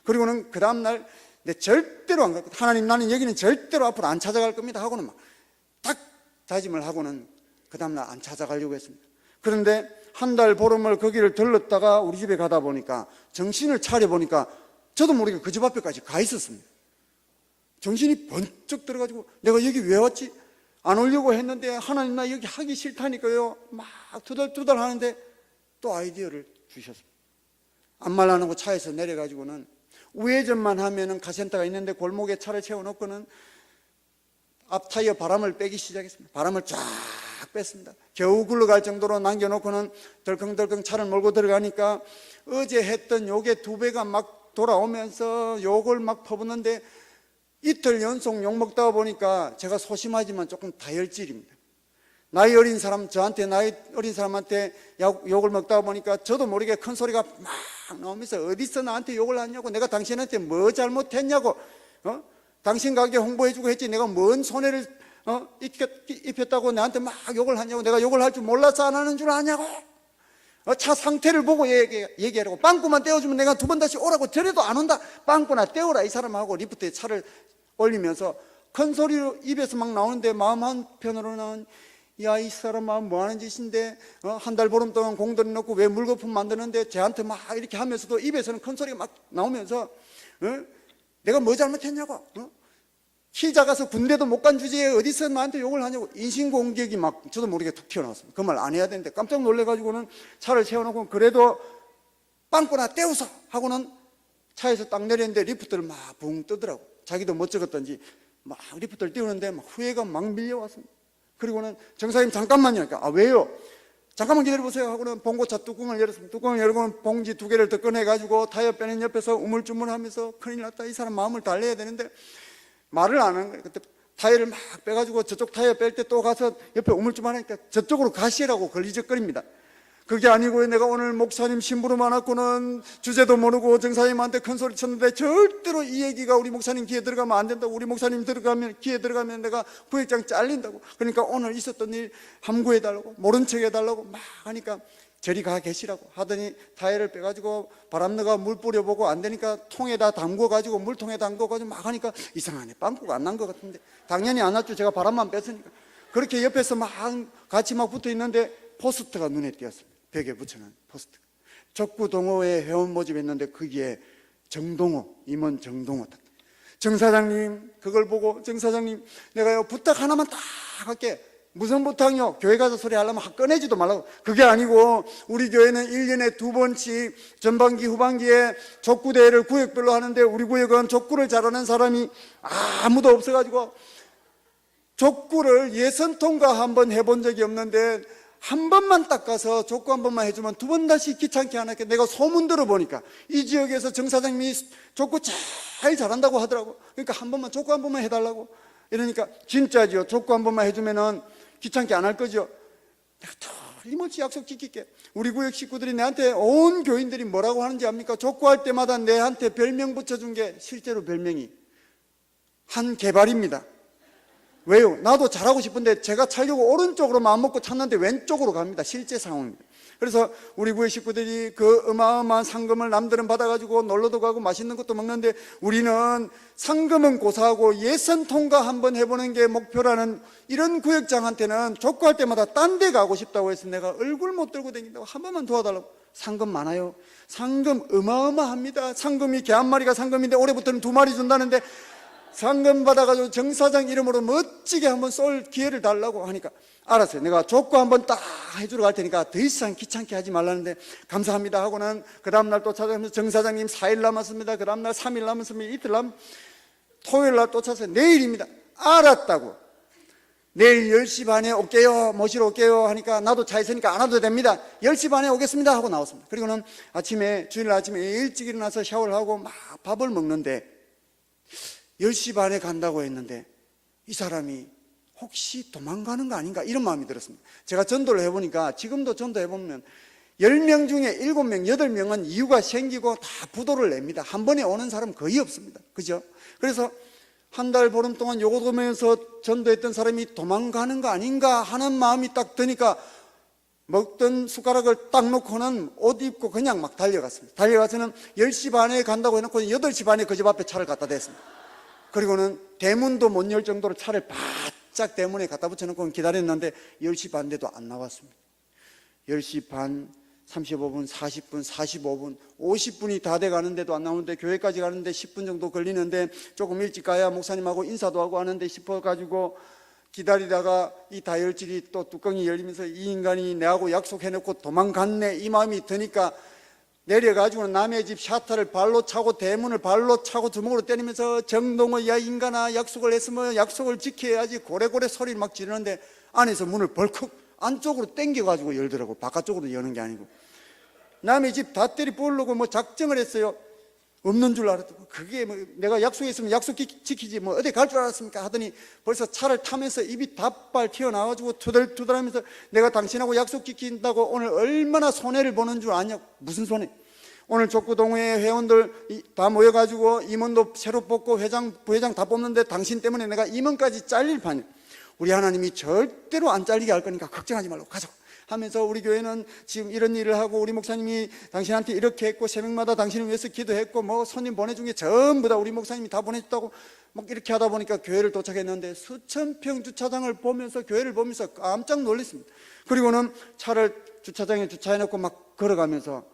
S2: 그리고는 그 다음날 내 절대로 안 갈 겁니다. 하나님, 나는 여기는 절대로 앞으로 안 찾아갈 겁니다 하고는 막 딱 다짐을 하고는 그 다음날 안 찾아가려고 했습니다. 그런데 한 달 보름을 거기를 들렀다가 우리 집에 가다 보니까, 정신을 차려보니까 저도 모르게 그 집 앞에까지 가 있었습니다. 정신이 번쩍 들어가지고 내가 여기 왜 왔지? 안 오려고 했는데 하나님 나 여기 하기 싫다니까요 막 투덜투덜 하는데 또 아이디어를 주셨습니다. 아무 말 안 하고 차에서 내려가지고는 우회전만 하면은 카센터가 있는데 골목에 차를 채워놓고는 앞 타이어 바람을 빼기 시작했습니다. 바람을 쫙 뺐습니다. 겨우 굴러갈 정도로 남겨놓고는 덜컹덜컹 차를 몰고 들어가니까 어제 했던 욕의 2배가 막 돌아오면서 욕을 막 퍼붓는데, 이틀 연속 욕 먹다 보니까 제가 소심하지만 조금 다혈질입니다. 나이 어린 사람, 저한테 나이 어린 사람한테 욕을 먹다 보니까 저도 모르게 큰 소리가 막 나오면서 어디서 나한테 욕을 하냐고, 내가 당신한테 뭐 잘못했냐고, 당신 가게 홍보해주고 했지 내가 뭔 손해를 입혔다고 나한테 막 욕을 하냐고, 내가 욕을 할 줄 몰라서 안 하는 줄 아냐고, 차 상태를 보고 얘기하라고, 빵꾸만 떼어주면 내가 2번 다시 오라고 저래도 안 온다, 빵꾸나 떼오라 이 사람하고 리프트에 차를 올리면서 큰 소리로 입에서 막 나오는데, 마음 한편으로는 야, 이 사람아 뭐 하는 짓인데, 한 달 보름 동안 공들여 놓고 왜 물거품 만드는데, 쟤한테 막 이렇게 하면서도 입에서는 큰 소리가 막 나오면서 내가 뭐 잘못했냐고, 키 작아서 군대도 못 간 주제에 어디서 나한테 욕을 하냐고, 인신공격이 막 저도 모르게 툭 튀어나왔습니다. 그 말 안 해야 되는데 깜짝 놀래가지고는 차를 세워놓고 그래도 빵꾸나 떼우소 하고는 차에서 딱 내렸는데 리프트를 막 붕 뜨더라고. 자기도 멋쩍었던지 막 리프트를 띄우는데 막 후회가 막 밀려왔습니다. 그리고는 정사님 잠깐만요. 그러니까 왜요? 잠깐만 기다려보세요 하고는 봉고차 뚜껑을 열었습니다. 뚜껑을 열고는 봉지 2개를 더 꺼내가지고 타이어 빼는 옆에서 우물쭈물하면서 큰일 났다, 이 사람 마음을 달래야 되는데 말을 안 하는 거예요. 그때 타이어를 막 빼가지고 저쪽 타이어 뺄 때 또 가서 옆에 우물쭈물하니까 저쪽으로 가시라고 걸리적거립니다. 그게 아니고 내가 오늘 목사님 심부름 안 왔고는 주제도 모르고 정사님한테 큰 소리 쳤는데 절대로 이 얘기가 우리 목사님 귀에 들어가면 안 된다고, 우리 목사님 귀에 들어가면 내가 구역장 잘린다고, 그러니까 오늘 있었던 일 함구해달라고, 모른 척 해달라고 막 하니까 저리 가 계시라고 하더니 타이어를 빼가지고 바람 넣어가 물 뿌려보고 안 되니까 통에다 담궈가지고, 물통에 담궈가지고 막 하니까 이상하네, 빵꾸가 안 난 것 같은데, 당연히 안 났죠, 제가 바람만 뺐으니까. 그렇게 옆에서 막 같이 막 붙어 있는데 포스터가 눈에 띄었습니다. 벽에 붙여놓은 포스트. 족구동호회 회원 모집했는데 거기에 정동호, 임원 정동호. 정 사장님 그걸 보고, 정 사장님 내가요 부탁 하나만 딱 할게. 무슨 부탁이요? 교회 가서 소리 하려면 꺼내지도 말라고. 그게 아니고 우리 교회는 1년에 2번씩 전반기 후반기에 족구대회를 구역별로 하는데, 우리 구역은 족구를 잘하는 사람이 아무도 없어가지고 족구를 예선 통과 한번 해본 적이 없는데, 한 번만 딱 가서 족구 한 번만 해주면 2번 다시 귀찮게 안 할게. 내가 소문 들어보니까 이 지역에서 정 사장님이 족구 잘 잘한다고 하더라고. 그러니까 한 번만, 족구 한 번만 해달라고. 이러니까 진짜지요. 족구 한 번만 해주면은 귀찮게 안 할 거죠? 내가 틀림없이 약속 지킬게. 우리 구역 식구들이 내한테 온 교인들이 뭐라고 하는지 압니까? 족구할 때마다 내한테 별명 붙여준 게 실제로 별명이 한개발입니다. 왜요? 나도 잘하고 싶은데 제가 차려고 오른쪽으로 마음먹고 찾는데 왼쪽으로 갑니다. 실제 상황입니다. 그래서 우리 구의 식구들이 그 어마어마한 상금을 남들은 받아가지고 놀러도 가고 맛있는 것도 먹는데 우리는 상금은 고사하고 예선 통과 한번 해보는 게 목표라는 이런 구역장한테는 족구할 때마다 딴 데 가고 싶다고 해서 내가 얼굴 못 들고 다닌다고 한 번만 도와달라고. 상금 많아요. 상금 어마어마합니다. 상금이 개 한 마리가 상금인데 올해부터는 2마리 준다는데 상금 받아가지고 정사장 이름으로 멋지게 한번 쏠 기회를 달라고 하니까 알았어요. 내가 족구 한번 딱 해주러 갈 테니까 더 이상 귀찮게 하지 말라는데 감사합니다 하고는 그 다음날 또 찾아가면서 정사장님 4일 남았습니다. 그 다음날 3일 남았습니다. 이틀 토요일날 또 찾아서 내일입니다. 알았다고. 내일 10시 반에 올게요. 모시러 올게요 하니까 나도 차 있으니까 안 와도 됩니다. 10시 반에 오겠습니다 하고 나왔습니다. 그리고는 주일 아침에 일찍 일어나서 샤워를 하고 막 밥을 먹는데 10시 반에 간다고 했는데 이 사람이 혹시 도망가는 거 아닌가 이런 마음이 들었습니다. 제가 전도를 해보니까 지금도 전도해보면 10명 중에 7명, 8명은 이유가 생기고 다 부도를 냅니다. 한 번에 오는 사람 거의 없습니다. 그죠? 그래서 한 달 보름 동안 요거 보면서 전도했던 사람이 도망가는 거 아닌가 하는 마음이 딱 드니까 먹던 숟가락을 딱 놓고는 옷 입고 그냥 막 달려갔습니다. 달려가서는 10시 반에 간다고 해놓고 8시 반에 그 집 앞에 차를 갖다 댔습니다. 그리고는 대문도 못 열 정도로 차를 바짝 대문에 갖다 붙여놓고 기다렸는데 10시 반 돼도 안 나왔습니다. 10시 반, 35분, 40분, 45분, 50분이 다 돼가는데도 안 나오는데 교회까지 가는데 10분 정도 걸리는데 조금 일찍 가야 목사님하고 인사도 하고 하는데 싶어가지고 기다리다가 이 다혈질이 또 뚜껑이 열리면서 이 인간이 내하고 약속해놓고 도망갔네 이 마음이 드니까 내려가지고는 남의 집 샤터를 발로 차고 대문을 발로 차고 주먹으로 때리면서 정동호 야 인간아 약속을 했으면 약속을 지켜야지 고래고래 소리를 막 지르는데 안에서 문을 벌컥 안쪽으로 당겨가지고 열더라고. 바깥쪽으로 여는 게 아니고 남의 집 다 때리 부으려고 뭐 작정을 했어요. 없는 줄 알았더니 그게 뭐 내가 약속했으면 약속 지키지 뭐 어디 갈 줄 알았습니까 하더니 벌써 차를 타면서 입이 다발 튀어나와가지고 투덜투덜하면서 내가 당신하고 약속 지킨다고 오늘 얼마나 손해를 보는 줄 아냐. 무슨 손해? 오늘 족구동호회 회원들 다 모여가지고 임원도 새로 뽑고 회장 부회장 다 뽑는데 당신 때문에 내가 임원까지 잘릴 판이야. 우리 하나님이 절대로 안 잘리게 할 거니까 걱정하지 말고 가자고 하면서 우리 교회는 지금 이런 일을 하고 우리 목사님이 당신한테 이렇게 했고 새벽마다 당신을 위해서 기도했고 뭐 손님 보내준 게 전부 다 우리 목사님이 다 보내줬다고 막 이렇게 하다 보니까 교회를 도착했는데 수천 평 주차장을 보면서 교회를 보면서 깜짝 놀랐습니다. 그리고는 차를 주차장에 주차해놓고 막 걸어가면서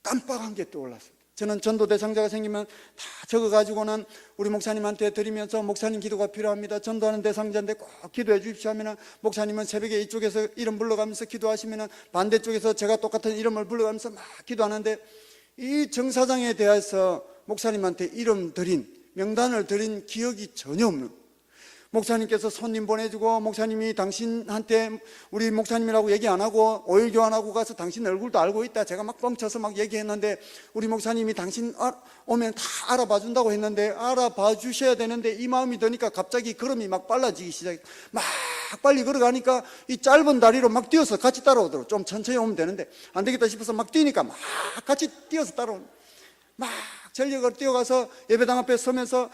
S2: 깜빡한 게 떠올랐습니다. 저는 전도 대상자가 생기면 다 적어가지고는 우리 목사님한테 드리면서 목사님 기도가 필요합니다. 전도하는 대상자인데 꼭 기도해 주십시오 하면은 목사님은 새벽에 이쪽에서 이름 불러가면서 기도하시면은 반대쪽에서 제가 똑같은 이름을 불러가면서 막 기도하는데 이 정사장에 대해서 목사님한테 이름 드린 명단을 드린 기억이 전혀 없는 목사님께서 손님 보내주고 목사님이 당신한테 우리 목사님이라고 얘기 안 하고 오일 교환하고 가서 당신 얼굴도 알고 있다 제가 막 뻥쳐서 막 얘기했는데 우리 목사님이 당신 오면 다 알아봐 준다고 했는데 알아봐 주셔야 되는데 이 마음이 드니까 갑자기 걸음이 막 빨라지기 시작해. 막 빨리 걸어가니까 이 짧은 다리로 막 뛰어서 같이 따라오더라고. 좀 천천히 오면 되는데 안 되겠다 싶어서 막 뛰니까 막 같이 뛰어서 따라오는 막 전력으로 뛰어가서 예배당 앞에 서면서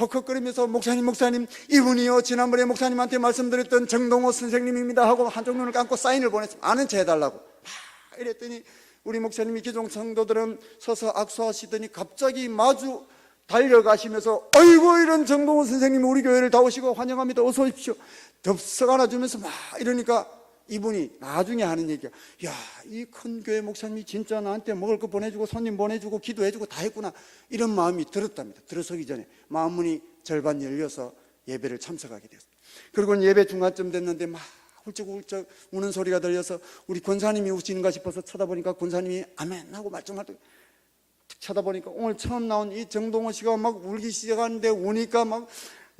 S2: 헉헉거리면서 목사님 이분이요 지난번에 목사님한테 말씀드렸던 정동호 선생님입니다 하고 한쪽 눈을 감고 사인을 보냈습니다. 아는 체 해달라고 막 이랬더니 우리 목사님이 기존 성도들은 서서 악수하시더니 갑자기 마주 달려가시면서 아이고 이런 정동호 선생님이 우리 교회를 다 오시고 환영합니다 어서 오십시오 덥석 안아주면서 막 이러니까 이분이 나중에 하는 얘기야. 야, 이 큰 교회 목사님이 진짜 나한테 먹을 거 보내주고 손님 보내주고 기도해주고 다 했구나 이런 마음이 들었답니다. 들어서기 전에 마음문이 절반 열려서 예배를 참석하게 됐습니다. 그리고는 예배 중간쯤 됐는데 막 훌쩍훌쩍 우는 소리가 들려서 우리 권사님이 우시는가 싶어서 쳐다보니까 권사님이 아멘 하고 말짱말짱 쳐다보니까 오늘 처음 나온 이 정동호 씨가 막 울기 시작하는데 우니까 막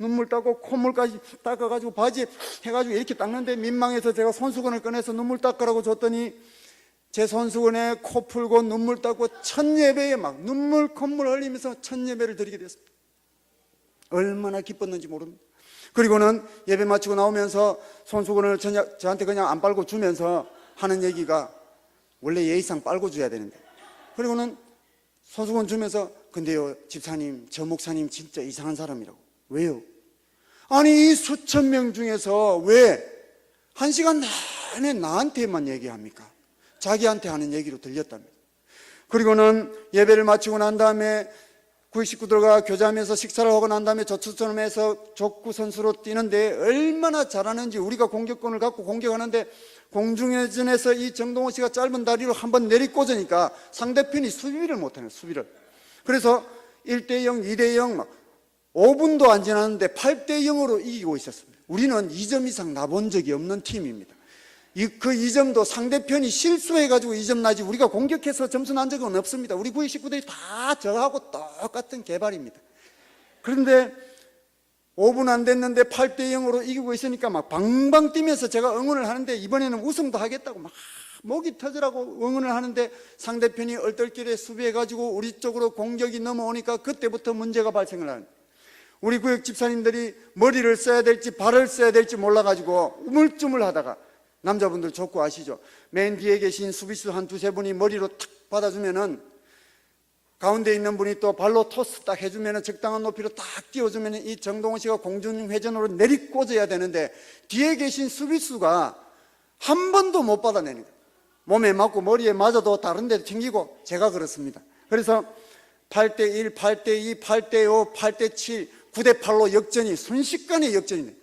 S2: 눈물 닦고 콧물까지 닦아가지고 바지 해가지고 이렇게 닦는데 민망해서 제가 손수건을 꺼내서 눈물 닦으라고 줬더니 제 손수건에 코 풀고 눈물 닦고 첫 예배에 막 눈물 콧물 흘리면서 첫 예배를 드리게 됐습니다. 얼마나 기뻤는지 모릅니다. 그리고는 예배 마치고 나오면서 손수건을 저한테 그냥 안 빨고 주면서 하는 얘기가, 원래 예의상 빨고 줘야 되는데, 그리고는 손수건 주면서, 근데요 집사님, 저 목사님 진짜 이상한 사람이라고. 왜요? 아니 이 수천 명 중에서 왜 1시간 내내 나한테만 얘기합니까? 자기한테 하는 얘기로 들렸답니다. 그리고는 예배를 마치고 난 다음에 구위 식구들과 교제하면서 식사를 하고 난 다음에 저축선에서 족구 선수로 뛰는데 얼마나 잘하는지, 우리가 공격권을 갖고 공격하는데 공중회전에서 이 정동호 씨가 짧은 다리로 한번 내리꽂으니까 상대편이 수비를 못하는, 수비를. 그래서 1대0, 2대0 막 5분도 안 지났는데 8대0으로 이기고 있었습니다. 우리는 2점 이상 나본 적이 없는 팀입니다. 그 2점도 상대편이 실수해가지고 2점 나지, 우리가 공격해서 점수 난 적은 없습니다. 우리 구위 식구들이 다 저하고 똑같은 개발입니다. 그런데 5분 안 됐는데 8대0으로 이기고 있으니까 막 방방 뛰면서 제가 응원을 하는데, 이번에는 우승도 하겠다고 막 목이 터지라고 응원을 하는데, 상대편이 얼떨결에 수비해가지고 우리 쪽으로 공격이 넘어오니까 그때부터 문제가 발생을 하는, 우리 구역 집사님들이 머리를 써야 될지 발을 써야 될지 몰라가지고 우물쭈물 하다가, 남자분들 족구 아시죠? 맨 뒤에 계신 수비수 한 두세 분이 머리로 탁 받아주면은 가운데 있는 분이 또 발로 토스 딱 해주면은 적당한 높이로 딱 띄워주면은 이 정동호 씨가 공중회전으로 내리꽂아야 되는데, 뒤에 계신 수비수가 한 번도 못 받아내는 거예요. 몸에 맞고 머리에 맞아도 다른 데도 튕기고. 제가 그렇습니다. 그래서 8대1, 8대2, 8대5, 8대7, 9대8로 역전이, 순식간에 역전이네.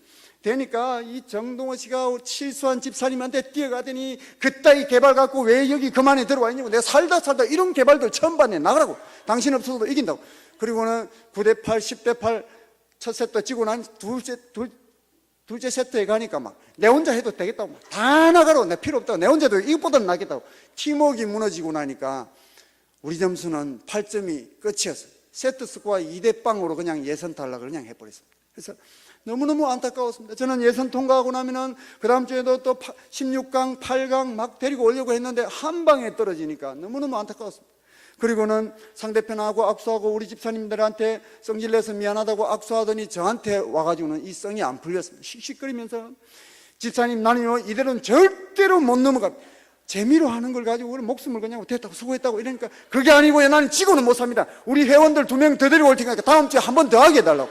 S2: 되니까 이 정동호 씨가 실수한 집사님한테 뛰어가더니, 그따위 개발 갖고 왜 여기 그만에 들어와 있냐고. 내가 살다 이런 개발들 처음 봤네. 나가라고. 당신 없어도 이긴다고. 그리고는 9대8, 10대8 첫 세트 지고 난 둘째 세트에 가니까 막 내 혼자 해도 되겠다고. 막 다 나가라고. 내 필요 없다고. 내 혼자 해도 이것보다는 낫겠다고. 팀워크가 무너지고 나니까 우리 점수는 8점이 끝이었어요. 세트 스코어 2대0으로 그냥 예선 탈락을 그냥 해버렸습니다. 그래서 너무너무 안타까웠습니다. 저는 예선 통과하고 나면은 그 다음 주에도 또 16강, 8강 막 데리고 오려고 했는데 한 방에 떨어지니까 너무너무 안타까웠습니다. 그리고는 상대편하고 악수하고 우리 집사님들한테 성질내서 미안하다고 악수하더니 저한테 와가지고는 이 성이 안 풀렸습니다. 씩씩거리면서, 집사님 나는요 이대로는 절대로 못 넘어가. 재미로 하는 걸 가지고 우리 목숨을 그냥 됐다고 수고했다고 이러니까, 그게 아니고요 나는 지고는 못 삽니다. 우리 회원들 2명 더 데리고 올 테니까 다음 주에 한 번 더 하게 해달라고.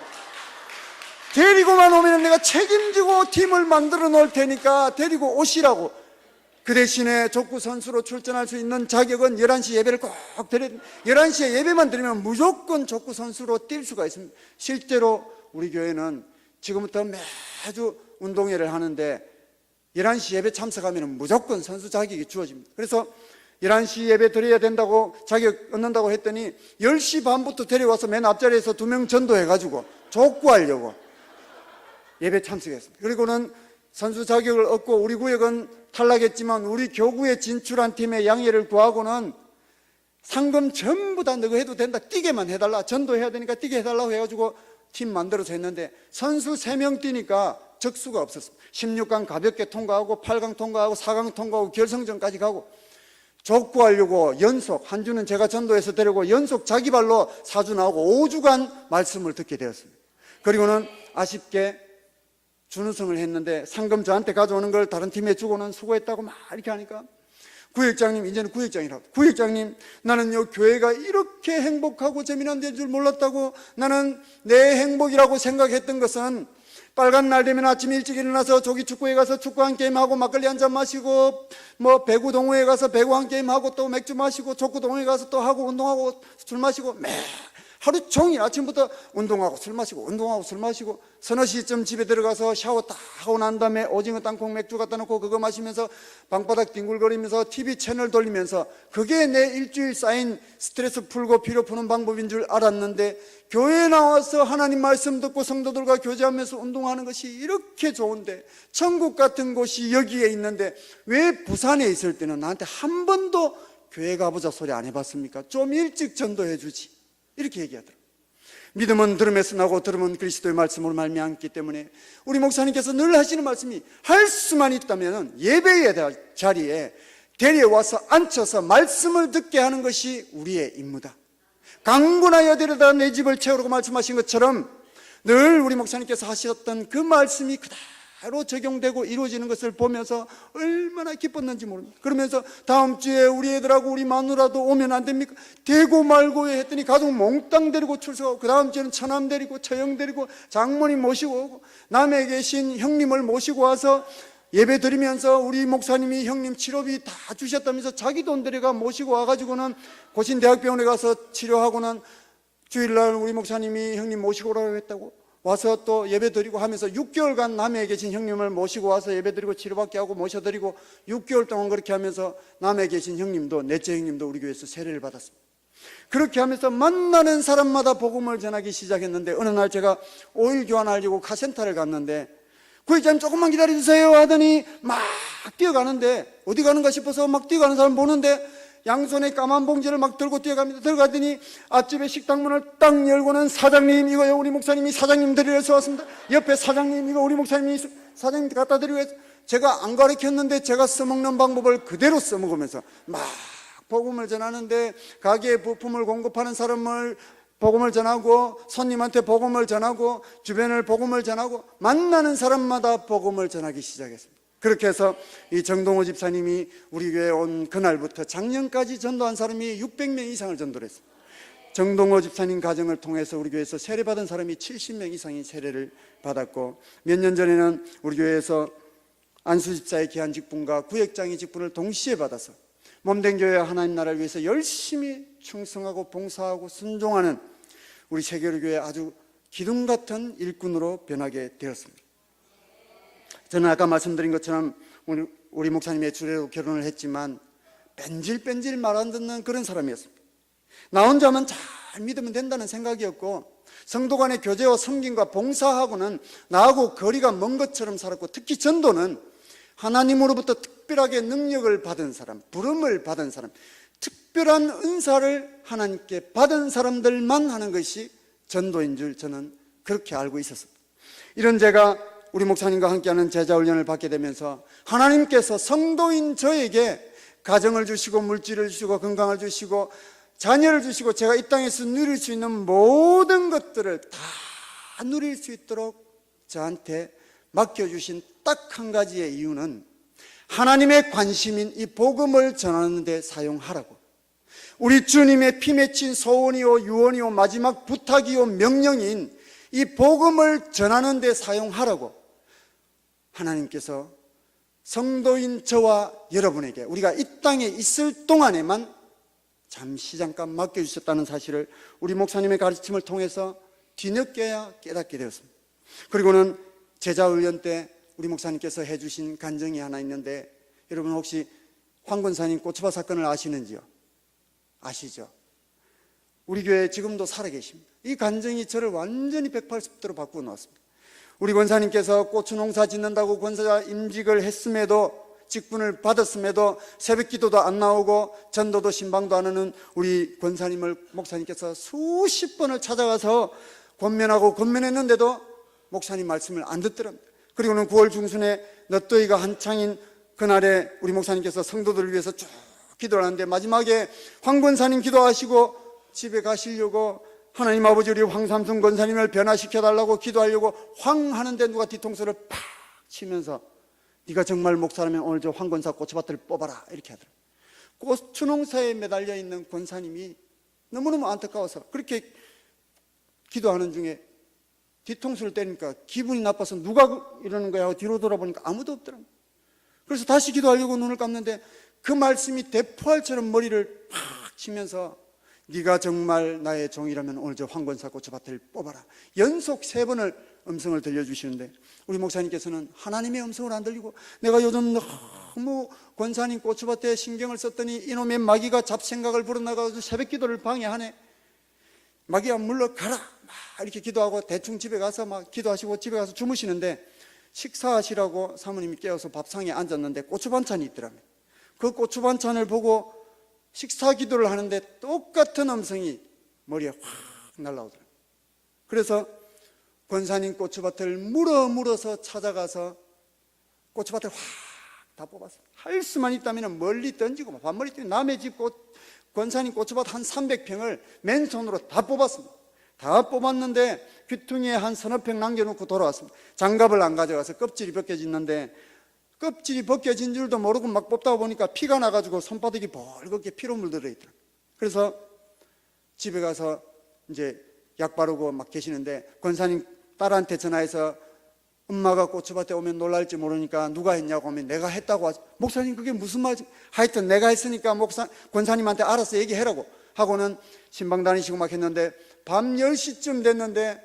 S2: 데리고만 오면 내가 책임지고 팀을 만들어 놓을 테니까 데리고 오시라고. 그 대신에 족구 선수로 출전할 수 있는 자격은 11시 예배를 꼭 드려야 됩니다. 11시에 예배만 드리면 무조건 족구 선수로 뛸 수가 있습니다. 실제로 우리 교회는 지금부터 매주 운동회를 하는데 11시 예배 참석하면 무조건 선수 자격이 주어집니다. 그래서 11시 예배 드려야 된다고 자격 얻는다고 했더니 10시 반부터 데려와서 맨 앞자리에서 2명 전도해가지고 족구하려고 예배 참석했습니다. 그리고는 선수 자격을 얻고 우리 구역은 탈락했지만 우리 교구에 진출한 팀의 양해를 구하고는 상금 전부 다 너가 해도 된다, 뛰게만 해달라, 전도해야 되니까 뛰게 해달라고 해가지고 팀 만들어서 했는데, 선수 3명 뛰니까 적수가 없었습니다. 16강 가볍게 통과하고 8강 통과하고 4강 통과하고 결승전까지 가고, 족구하려고 연속, 한 주는 제가 전도해서 데리고 연속 자기 발로 4주 나오고 5주간 말씀을 듣게 되었습니다. 그리고는 아쉽게 준우승을 했는데 상금 저한테 가져오는 걸 다른 팀에 주고는 수고했다고 막 이렇게 하니까, 구역장님, 이제는 구역장이라고, 구역장님 나는요 교회가 이렇게 행복하고 재미난 데인 줄 몰랐다고. 나는 내 행복이라고 생각했던 것은 빨간 날 되면 아침 일찍 일어나서 조기 축구에 가서 축구 한 게임 하고 막걸리 한 잔 마시고, 뭐 배구 동호회 가서 배구 한 게임 하고 또 맥주 마시고, 족구 동호회 가서 또 하고 운동하고 술 마시고, 매 하루 종일 아침부터 운동하고 술 마시고 운동하고 술 마시고, 서너 시쯤 집에 들어가서 샤워 딱 하고 난 다음에 오징어 땅콩 맥주 갖다 놓고 그거 마시면서 방바닥 뒹굴거리면서 TV 채널 돌리면서, 그게 내 일주일 쌓인 스트레스 풀고 피로 푸는 방법인 줄 알았는데, 교회에 나와서 하나님 말씀 듣고 성도들과 교제하면서 운동하는 것이 이렇게 좋은데, 천국 같은 곳이 여기에 있는데 왜 부산에 있을 때는 나한테 한 번도 교회 가보자 소리 안 해봤습니까? 좀 일찍 전도해 주지, 이렇게 얘기하더라고요. 믿음은 들음에서 나고 들음은 그리스도의 말씀으로 말미암기 때문에 우리 목사님께서 늘 하시는 말씀이, 할 수만 있다면 예배의 자리에 데려와서 앉혀서 말씀을 듣게 하는 것이 우리의 임무다. 강군하여 데려다 내 집을 채우라고 말씀하신 것처럼, 늘 우리 목사님께서 하셨던 그 말씀이 그대로 적용되고 이루어지는 것을 보면서 얼마나 기뻤는지 모릅니다. 그러면서 다음 주에 우리 애들하고 우리 마누라도 오면 안 됩니까? 되고 말고에 했더니 가족 몽땅 데리고 출석하고, 그 다음 주에는 처남 데리고 처형 데리고 장모님 모시고 오고, 남해 계신 형님을 모시고 와서 예배 드리면서 우리 목사님이 형님 치료비 다 주셨다면서 자기 돈 들여가 모시고 와가지고는 고신대학병원에 가서 치료하고는 주일날 우리 목사님이 형님 모시고 오라고 했다고 와서 또 예배 드리고 하면서 6개월간 남해에 계신 형님을 모시고 와서 예배 드리고 치료받게 하고 모셔드리고 6개월 동안 그렇게 하면서 남해에 계신 형님도, 넷째 형님도 우리 교회에서 세례를 받았습니다. 그렇게 하면서 만나는 사람마다 복음을 전하기 시작했는데, 어느 날 제가 오일 교환하려고 카센터를 갔는데 구역장님 조금만 기다려주세요 하더니 막 뛰어가는데, 어디 가는가 싶어서 막 뛰어가는 사람 보는데 양손에 까만 봉지를 막 들고 뛰어갑니다. 들어가더니 앞집에 식당문을 딱 열고는 사장님 이거요, 우리 목사님이 사장님 드리려서 왔습니다. 옆에 사장님 이거 우리 목사님이 사장님 갖다 드리고 해서, 제가 안 가르쳤는데 제가 써먹는 방법을 그대로 써먹으면서 막 복음을 전하는데, 가게에 부품을 공급하는 사람을 복음을 전하고, 손님한테 복음을 전하고, 주변을 복음을 전하고, 만나는 사람마다 복음을 전하기 시작했습니다. 그렇게 해서 이 정동호 집사님이 우리 교회에 온 그날부터 작년까지 전도한 사람이 600명 이상을 전도를 했습니다. 정동호 집사님 가정을 통해서 우리 교회에서 세례받은 사람이 70명 이상이 세례를 받았고, 몇 년 전에는 우리 교회에서 안수 집사의 귀한 직분과 구역장의 직분을 동시에 받아서 몸된 교회 하나님 나라를 위해서 열심히 충성하고 봉사하고 순종하는 우리 세계로 교회 아주 기둥 같은 일꾼으로 변하게 되었습니다. 저는 아까 말씀드린 것처럼 우리 목사님의 주례로 결혼을 했지만 뺀질뺀질 말 안 듣는 그런 사람이었습니다. 나 혼자만 잘 믿으면 된다는 생각이었고, 성도 간의 교제와 섬김과 봉사하고는 나하고 거리가 먼 것처럼 살았고, 특히 전도는 하나님으로부터 특별하게 능력을 받은 사람, 부름을 받은 사람, 특별한 은사를 하나님께 받은 사람들만 하는 것이 전도인 줄 저는 그렇게 알고 있었습니다. 이런 제가 우리 목사님과 함께하는 제자훈련을 받게 되면서 하나님께서 성도인 저에게 가정을 주시고 물질을 주시고 건강을 주시고 자녀를 주시고 제가 이 땅에서 누릴 수 있는 모든 것들을 다 누릴 수 있도록 저한테 맡겨주신 딱 한 가지의 이유는 하나님의 관심인 이 복음을 전하는 데 사용하라고, 우리 주님의 피 맺힌 소원이요 유언이요 마지막 부탁이요 명령인 이 복음을 전하는 데 사용하라고 하나님께서 성도인 저와 여러분에게 우리가 이 땅에 있을 동안에만 잠시 잠깐 맡겨주셨다는 사실을 우리 목사님의 가르침을 통해서 뒤늦게야 깨닫게 되었습니다. 그리고는 제자훈련 때 우리 목사님께서 해주신 간증이 하나 있는데, 여러분 혹시 황 권사님 고추밭 사건을 아시는지요? 아시죠? 우리 교회에 지금도 살아계십니다. 이 간증이 저를 완전히 180도로 바꾸어 놓았습니다. 우리 권사님께서 고추 농사 짓는다고 권사 임직을 했음에도, 직분을 받았음에도 새벽 기도도 안 나오고 전도도 신방도 안 하는 우리 권사님을 목사님께서 수십 번을 찾아가서 권면하고 권면했는데도 목사님 말씀을 안 듣더랍니다. 그리고는 9월 중순에 너또이가 한창인 그날에 우리 목사님께서 성도들을 위해서 쭉 기도를 하는데, 마지막에 황 권사님 기도하시고 집에 가시려고 하나님 아버지 우리 황삼순 권사님을 변화시켜달라고 기도하려고 황 하는데 누가 뒤통수를 팍 치면서 네가 정말 목사라면 오늘 저 황 권사 고추밭을 뽑아라 이렇게 하더라고요. 고추농사에 매달려 있는 권사님이 너무너무 안타까워서 그렇게 기도하는 중에 뒤통수를 때리니까 기분이 나빠서 누가 이러는 거야 하고 뒤로 돌아보니까 아무도 없더랍니다. 그래서 다시 기도하려고 눈을 감는데 그 말씀이 대포알처럼 머리를 팍 치면서 네가 정말 나의 종이라면 오늘 저 황권사 고추밭을 뽑아라. 연속 3번을 음성을 들려주시는데, 우리 목사님께서는 하나님의 음성을 안 들리고 내가 요즘 너무 권사님 고추밭에 신경을 썼더니 이놈의 마귀가 잡생각을 불어나가서 새벽 기도를 방해하네. 마귀야 물러가라. 막 이렇게 기도하고 대충 집에 가서 막 기도하시고 집에 가서 주무시는데, 식사하시라고 사모님이 깨워서 밥상에 앉았는데 고추 반찬이 있더랍니다. 그 고추 반찬을 보고 식사 기도를 하는데 똑같은 음성이 머리에 확 날라오더랍니다. 그래서 권사님 고추밭을 물어서 찾아가서 고추밭을 확 다 뽑았어요. 할 수만 있다면 멀리 던지고 반머리 뛰고 남의 집 권사님 고추밭 한 300평을 맨손으로 다 뽑았습니다. 다 뽑았는데 귀퉁이에 한 서너 평 남겨놓고 돌아왔습니다. 장갑을 안 가져가서 껍질이 벗겨졌는데 껍질이 벗겨진 줄도 모르고 막 뽑다 보니까 피가 나가지고 손바닥이 벌겋게 피로 물들어 있더라고요. 그래서 집에 가서 이제 약 바르고 막 계시는데 권사님 딸한테 전화해서 엄마가 고추밭에 오면 놀랄지 모르니까 누가 했냐고 하면 내가 했다고 하죠. 목사님 그게 무슨 말이지? 하여튼 내가 했으니까 권사님한테 알아서 얘기해라고 하고는 신방 다니시고 막 했는데 밤 10시쯤 됐는데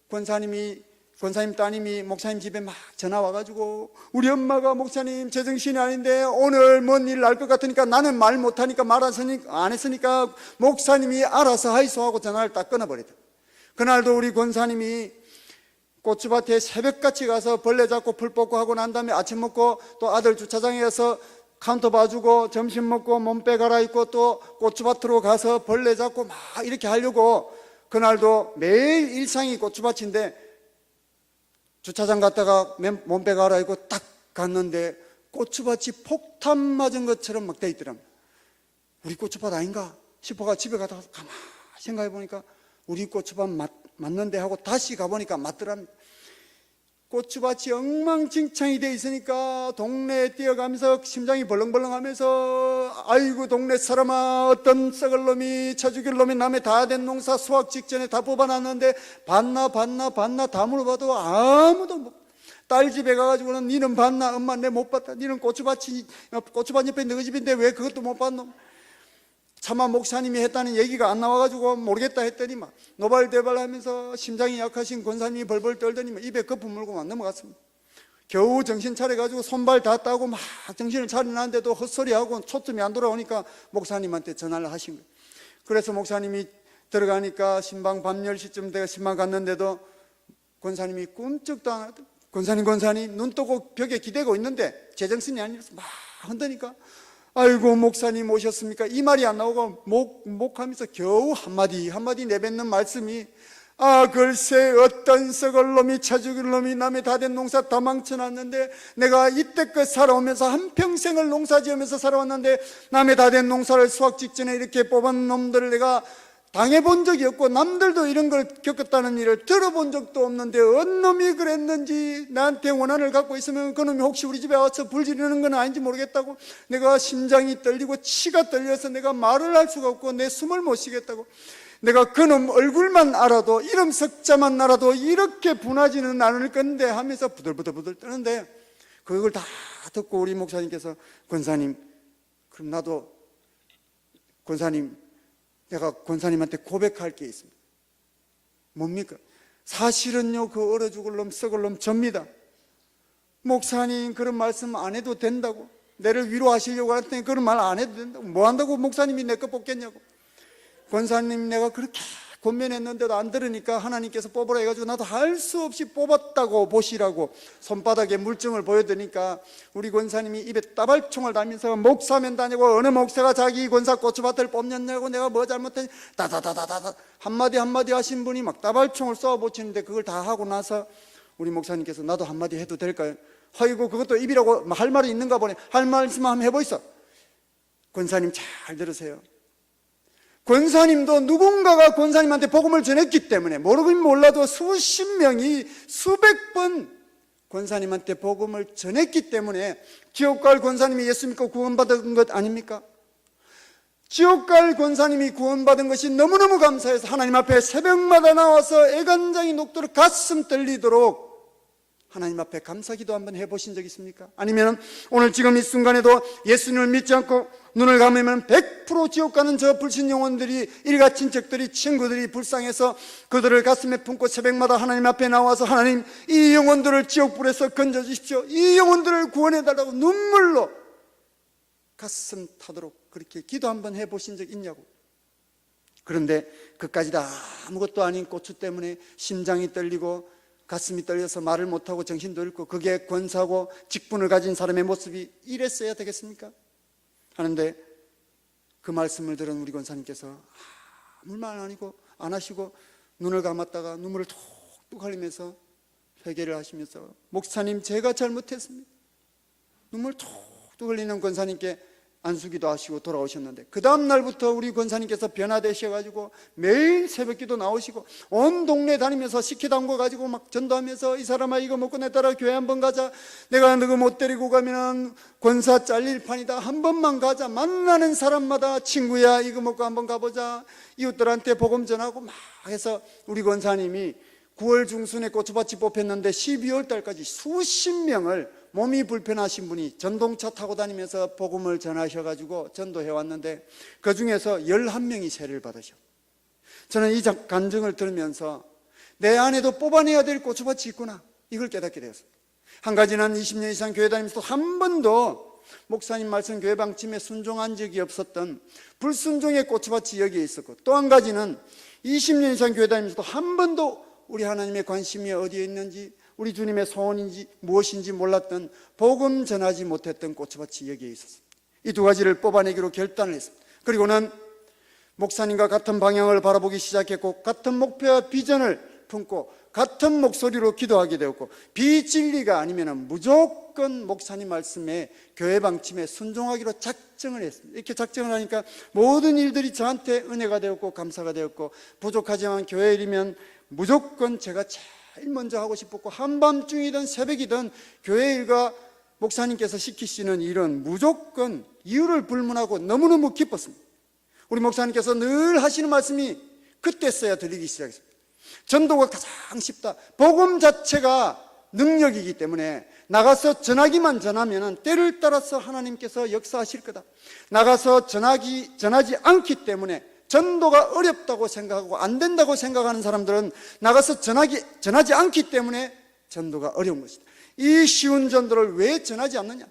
S2: 권사님 따님이 목사님 집에 막 전화 와가지고 우리 엄마가 목사님 제정신이 아닌데 오늘 뭔 일 날 것 같으니까 나는 말 못하니까 안 했으니까 목사님이 알아서 하이소 하고 전화를 딱 끊어버리더라고요. 그날도 우리 권사님이 고추밭에 새벽같이 가서 벌레 잡고 풀 뽑고 하고 난 다음에 아침 먹고 또 아들 주차장에 가서 카운터 봐주고 점심 먹고 몸빼 갈아입고 또 고추밭으로 가서 벌레 잡고 막 이렇게 하려고 그날도 매일 일상이 고추밭인데 주차장 갔다가 몸빼 갈아입고 딱 갔는데 고추밭이 폭탄 맞은 것처럼 막 돼 있더랍니다. 우리 고추밭 아닌가 싶어가 집에 가다가 가만히 생각해 보니까 우리 고추밭 맞는데 하고 다시 가보니까 맞더랍니다. 고추밭이 엉망진창이 돼 있으니까 동네에 뛰어가면서 심장이 벌렁벌렁하면서 아이고 동네 사람아 어떤 썩을 놈이 쳐죽일 놈이 남의 다 된 농사 수확 직전에 다 뽑아놨는데 봤나 다 물어봐도 아무도 못. 딸 집에 가가지고는 니는 봤나? 엄마 내 못 봤다. 니는 고추밭 옆에 너희 집인데 왜 그것도 못 봤노? 차마 목사님이 했다는 얘기가 안 나와가지고 모르겠다 했더니 막 노발대발하면서 심장이 약하신 권사님이 벌벌 떨더니 막 입에 거품 물고 넘어갔습니다. 겨우 정신 차려가지고 손발 다 따고 막 정신을 차리는데도 헛소리하고 초점이 안 돌아오니까 목사님한테 전화를 하신 거예요. 그래서 목사님이 들어가니까 신방 밤 10시쯤 내가 신방 갔는데도 권사님이 꿈쩍도 안 하더라고요. 권사님 눈 뜨고 벽에 기대고 있는데 제정신이 아니라서 막 흔드니까 아이고 목사님 오셨습니까? 이 말이 안 나오고 목하면서 겨우 한마디 내뱉는 말씀이 글쎄 어떤 썩을 놈이 쳐죽일 놈이 남의 다 된 농사 다 망쳐놨는데 내가 이때껏 살아오면서 한평생을 농사지으면서 살아왔는데 남의 다 된 농사를 수확 직전에 이렇게 뽑은 놈들을 내가 당해본 적이 없고 남들도 이런 걸 겪었다는 일을 들어본 적도 없는데 어느 놈이 그랬는지 나한테 원한을 갖고 있으면 그놈이 혹시 우리 집에 와서 불지르는 건 아닌지 모르겠다고 내가 심장이 떨리고 치가 떨려서 내가 말을 할 수가 없고 내 숨을 못 쉬겠다고 내가 그놈 얼굴만 알아도 이름 석자만 알아도 이렇게 분하지는 않을 건데 하면서 부들부들 떠는데 그걸 다 듣고 우리 목사님께서 권사님 그럼 나도 권사님 내가 권사님한테 고백할 게 있습니다. 뭡니까? 사실은요 그 얼어 죽을 놈 썩을 놈 접니다. 목사님 그런 말씀 안 해도 된다고 내를 위로하시려고 했더니 그런 말 안 해도 된다고 뭐 한다고 목사님이 내 거 뽑겠냐고. 권사님 내가 그렇게 권면했는데도 안 들으니까 하나님께서 뽑으라 해가지고 나도 할 수 없이 뽑았다고 보시라고 손바닥에 물증을 보여드리니까 우리 권사님이 입에 따발총을 달면서 목사면 다니고 어느 목사가 자기 권사 고추밭을 뽑냐고 내가 뭐 잘못했니 다다다다다 한마디 하신 분이 막 따발총을 쏘아붙이는데 그걸 다 하고 나서 우리 목사님께서 나도 한마디 해도 될까요? 아이고 그것도 입이라고 할 말이 있는가 보네. 할 말씀 한번 해보이소. 권사님 잘 들으세요. 권사님도 누군가가 권사님한테 복음을 전했기 때문에 모르긴 몰라도 수십 명이 수백 번 권사님한테 복음을 전했기 때문에 지옥 갈 권사님이 예수 믿고 구원받은 것 아닙니까? 지옥 갈 권사님이 구원받은 것이 너무너무 감사해서 하나님 앞에 새벽마다 나와서 애간장이 녹도록 가슴 떨리도록 하나님 앞에 감사기도 한번 해보신 적 있습니까? 아니면 오늘 지금 이 순간에도 예수님을 믿지 않고 눈을 감으면 100% 지옥 가는 저 불신 영혼들이 일가 친척들이 친구들이 불쌍해서 그들을 가슴에 품고 새벽마다 하나님 앞에 나와서 하나님 이 영혼들을 지옥불에서 건져주십시오. 이 영혼들을 구원해달라고 눈물로 가슴 타도록 그렇게 기도 한번 해보신 적 있냐고. 그런데 그까지 다 아무것도 아닌 고추 때문에 심장이 떨리고 가슴이 떨려서 말을 못하고 정신도 잃고 그게 권사고 직분을 가진 사람의 모습이 이랬어야 되겠습니까? 하는데 그 말씀을 들은 우리 권사님께서 아무 말 아니고 안 하시고 눈을 감았다가 눈물을 톡톡 흘리면서 회개를 하시면서 목사님 제가 잘못했습니다. 눈물 톡톡 흘리는 권사님께 안수기도 하시고 돌아오셨는데 그 다음 날부터 우리 권사님께서 변화되셔가지고 매일 새벽기도 나오시고 온 동네 다니면서 식혜 담궈 가지고 막 전도하면서 이 사람아 이거 먹고 내 따라 교회 한번 가자. 내가 너가 못 데리고 가면은 권사 잘릴 판이다. 한 번만 가자. 만나는 사람마다 친구야 이거 먹고 한번 가보자. 이웃들한테 복음 전하고 막 해서 우리 권사님이 9월 중순에 고추밭이 뽑혔는데 12월 달까지 수십 명을 몸이 불편하신 분이 전동차 타고 다니면서 복음을 전하셔가지고 전도해 왔는데 그 중에서 11명이 세례를 받으셔. 저는 이 간증을 들으면서 내 안에도 뽑아내야 될 고추밭이 있구나 이걸 깨닫게 되었습니다. 한 가지는 20년 이상 교회 다니면서 한 번도 목사님 말씀 교회 방침에 순종한 적이 없었던 불순종의 고추밭이 여기에 있었고, 또 한 가지는 20년 이상 교회 다니면서도 한 번도 우리 하나님의 관심이 어디에 있는지, 우리 주님의 소원인지 무엇인지 몰랐던, 복음 전하지 못했던 고추밭이 여기에 있었습니다. 이 두 가지를 뽑아내기로 결단을 했습니다. 그리고는 목사님과 같은 방향을 바라보기 시작했고, 같은 목표와 비전을 품고 같은 목소리로 기도하게 되었고, 비진리가 아니면 무조건 목사님 말씀에 교회 방침에 순종하기로 작정을 했습니다. 이렇게 작정을 하니까 모든 일들이 저한테 은혜가 되었고 감사가 되었고, 부족하지만 교회 일이면 무조건 제가 제일 먼저 하고 싶었고, 한밤중이든 새벽이든 교회 일과 목사님께서 시키시는 일은 무조건 이유를 불문하고 너무너무 기뻤습니다. 우리 목사님께서 늘 하시는 말씀이 그때서야 들리기 시작했습니다. 전도가 가장 쉽다. 복음 자체가 능력이기 때문에 나가서 전하기만 전하면 때를 따라서 하나님께서 역사하실 거다. 나가서 전하지 않기 때문에 전도가 어렵다고 생각하고 안 된다고 생각하는 사람들은 나가서 전하지 않기 때문에 전도가 어려운 것이다. 이 쉬운 전도를 왜 전하지 않느냐?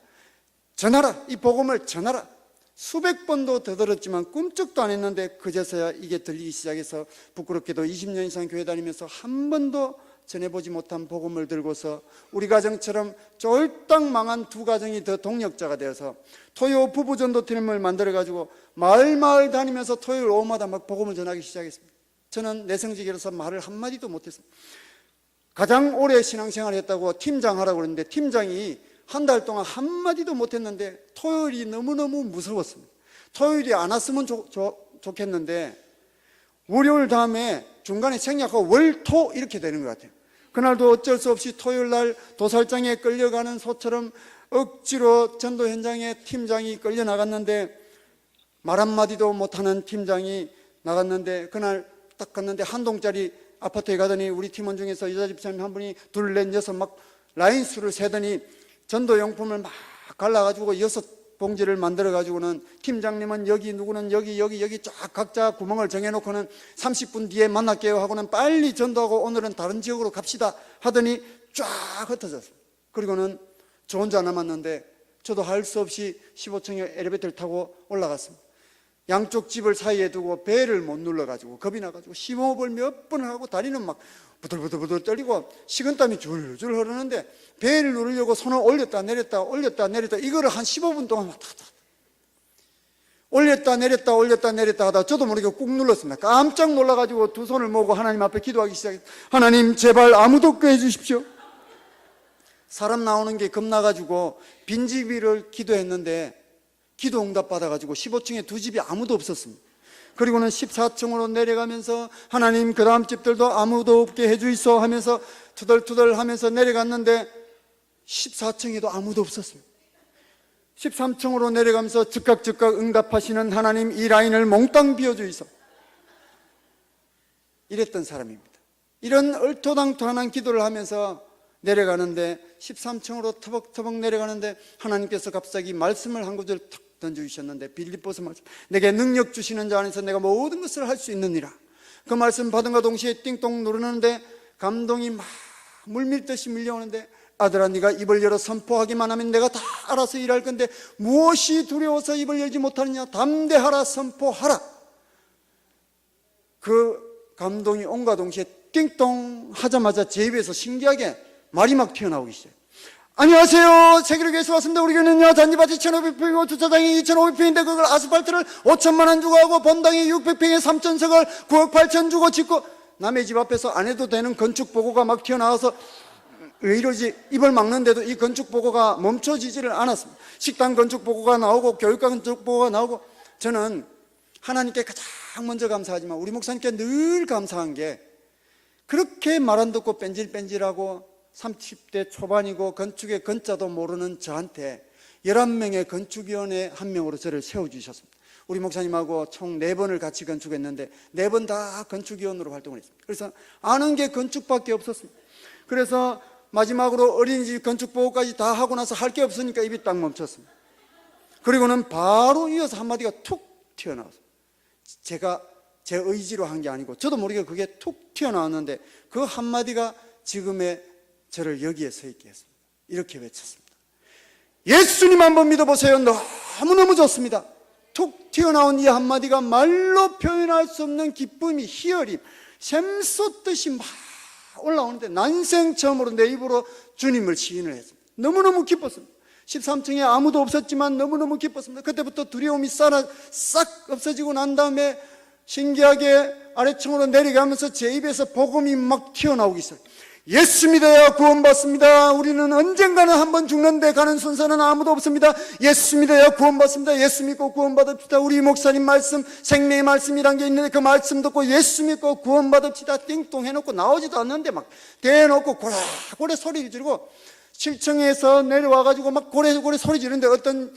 S2: 전하라. 이 복음을 전하라. 수백 번도 되들었지만 꿈쩍도 안 했는데 그제서야 이게 들리기 시작해서 부끄럽게도 20년 이상 교회 다니면서 한 번도 전해보지 못한 복음을 들고서 우리 가정처럼 쫄딱 망한 두 가정이 더 동력자가 되어서 토요 부부전도팀을 만들어가지고 마을 다니면서 토요일 오후마다 막 복음을 전하기 시작했습니다. 저는 내성직이라서 말을 한마디도 못했습니다. 가장 오래 신앙생활을 했다고 팀장 하라고 그랬는데 팀장이 한 달 동안 한마디도 못했는데 토요일이 너무너무 무서웠습니다. 토요일이 안 왔으면 좋겠는데 월요일 다음에 중간에 생략하고 월토 이렇게 되는 것 같아요. 그날도 어쩔 수 없이 토요일 날 도살장에 끌려가는 소처럼 억지로 전도 현장에 팀장이 끌려나갔는데 말 한마디도 못하는 팀장이 나갔는데, 그날 딱 갔는데 한 동짜리 아파트에 가더니 우리 팀원 중에서 여자 집사님 한 분이 둘, 넷, 여섯 막 라인 수를 세더니 전도용품을 막 갈라가지고 6봉지를 만들어가지고는 팀장님은 여기, 누구는 여기 쫙 각자 구멍을 정해놓고는 30분 뒤에 만날게요 하고는 빨리 전도하고 오늘은 다른 지역으로 갑시다 하더니 쫙 흩어졌어요. 그리고는 저 혼자 남았는데 저도 할 수 없이 15층에 엘리베이터를 타고 올라갔습니다. 양쪽 집을 사이에 두고 배를 못 눌러가지고 겁이 나가지고 심호흡을 몇 번을 하고 다리는 막 부들부들 떨리고 식은땀이 줄줄 흐르는데 배를 누르려고 손을 올렸다 내렸다 이거를 한 15분 동안 왔다 갔다 올렸다 내렸다 하다 저도 모르게 꾹 눌렀습니다. 깜짝 놀라가지고 두 손을 모으고 하나님 앞에 기도하기 시작했어요. 하나님 제발 아무도 없게 해주십시오. 사람 나오는 게 겁나가지고 빈집을 기도했는데 기도 응답 받아가지고 15층에 두 집이 아무도 없었습니다. 그리고는 14층으로 내려가면서 하나님 그 다음 집들도 아무도 없게 해주이소 하면서 투덜투덜 하면서 내려갔는데 14층에도 아무도 없었습니다. 13층으로 내려가면서 즉각 응답하시는 하나님 이 라인을 몽땅 비워주이소. 이랬던 사람입니다. 이런 얼토당토하는 기도를 하면서 내려가는데 13층으로 터벅터벅 내려가는데 하나님께서 갑자기 말씀을 한 구절 탁 던져주셨는데, 빌립보서 말씀, 내게 능력 주시는 자 안에서 내가 모든 것을 할 수 있느니라. 그 말씀 받은과 동시에 띵동 누르는데 감동이 막 물밀듯이 밀려오는데, 아들아 네가 입을 열어 선포하기만 하면 내가 다 알아서 일할 건데 무엇이 두려워서 입을 열지 못하느냐. 담대하라, 선포하라. 그 감동이 온과 동시에 띵동 하자마자 제 입에서 신기하게 말이 막 튀어나오기 시작해요. 안녕하세요. 세계로교회에서 왔습니다. 우리 교회는요 잔디밭이 1,500평이고 주차장이 2,500평인데 그걸 아스팔트를 5천만 원 주고 하고 본당이 600평에 3천석을 9억 8천 주고 짓고, 남의 집 앞에서 안 해도 되는 건축 보고가 막 튀어나와서 왜 이러지? 입을 막는데도 이 건축보고가 멈춰지지를 않았습니다. 식당 건축보고가 나오고 교육과 건축보고가 나오고, 저는 하나님께 가장 먼저 감사하지만 우리 목사님께 늘 감사한 게, 그렇게 말 안 듣고 뺀질뺀질하고 30대 초반이고 건축의 건자도 모르는 저한테 11명의 건축위원회 한 명으로 저를 세워주셨습니다. 우리 목사님하고 총 4번을 같이 건축했는데 4번 다 건축위원으로 활동을 했습니다. 그래서 아는 게 건축밖에 없었습니다. 그래서 마지막으로 어린이집 건축보고까지 다 하고 나서 할 게 없으니까 입이 딱 멈췄습니다. 그리고는 바로 이어서 한마디가 툭 튀어나왔어요. 제가 제 의지로 한 게 아니고 저도 모르게 그게 툭 튀어나왔는데, 그 한마디가 지금의 저를 여기에 서 있게 했습니다. 이렇게 외쳤습니다. 예수님 한번 믿어보세요. 너무너무 좋습니다. 툭 튀어나온 이 한마디가 말로 표현할 수 없는 기쁨이, 희열이 샘솟듯이 막 올라오는데, 난생 처음으로 내 입으로 주님을 시인을 했습니다. 너무너무 기뻤습니다. 13층에 아무도 없었지만 너무너무 기뻤습니다. 그때부터 두려움이 싹 없어지고 난 다음에 신기하게 아래층으로 내려가면서 제 입에서 복음이 막 튀어나오기 시작해요. 예수 믿어야 구원받습니다. 우리는 언젠가는 한번 죽는데 가는 순서는 아무도 없습니다. 예수 믿어야 구원받습니다. 예수 믿고 구원받읍시다. 우리 목사님 말씀, 생명의 말씀이란 게 있는데 그 말씀 듣고 예수 믿고 구원받읍시다. 띵동 해놓고 나오지도 않는데 막 대놓고 고래고래 소리를 지르고, 7층에서 내려와가지고 막 고래고래 소리 지르는데 어떤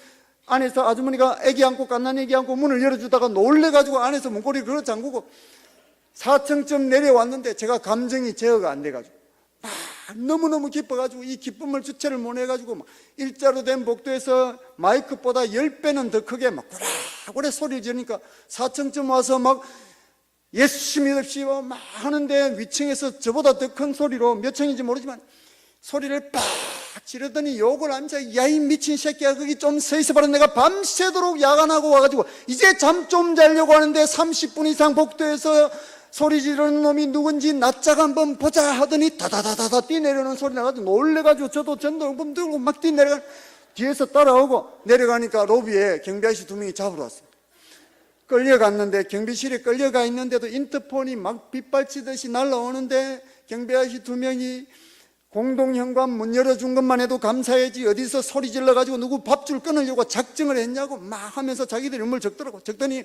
S2: 안에서 아주머니가 애기 안고 갓난 애기 안고 문을 열어주다가 놀래가지고 안에서 문고리를 걸어 잠그고, 4층쯤 내려왔는데 제가 감정이 제어가 안 돼가지고 막 너무너무 기뻐가지고 이 기쁨을 주체를 못해가지고 막 일자로 된 복도에서 마이크보다 10배는 더 크게 막 고래고래 소리를 지르니까 4층쯤 와서 막 예수 믿읍시오 막 하는데, 위층에서 저보다 더 큰 소리로, 몇 층인지 모르지만 소리를 빡 지르더니 욕을 하면서, 야 이 미친 새끼야, 거기 좀 서 있어봐라. 내가 밤새도록 야간하고 와가지고 이제 잠 좀 자려고 하는데 30분 이상 복도에서 소리 지르는 놈이 누군지 낯짝 한번 보자 하더니 다다다다다 뛰내려오는 소리 나가지고 놀래가지고 저도 전도용품 들고 막 뛰내려가, 뒤에서 따라오고, 내려가니까 로비에 경비 아저씨 2명이 잡으러 왔어요. 끌려갔는데, 경비실에 끌려가 있는데도 인터폰이 막 빗발치듯이 날라오는데, 경비 아저씨 2명이 공동현관 문 열어준 것만 해도 감사해야지 어디서 소리 질러가지고 누구 밥줄 끊으려고 작정을 했냐고 막 하면서 자기들이 음을 적더라고. 적더니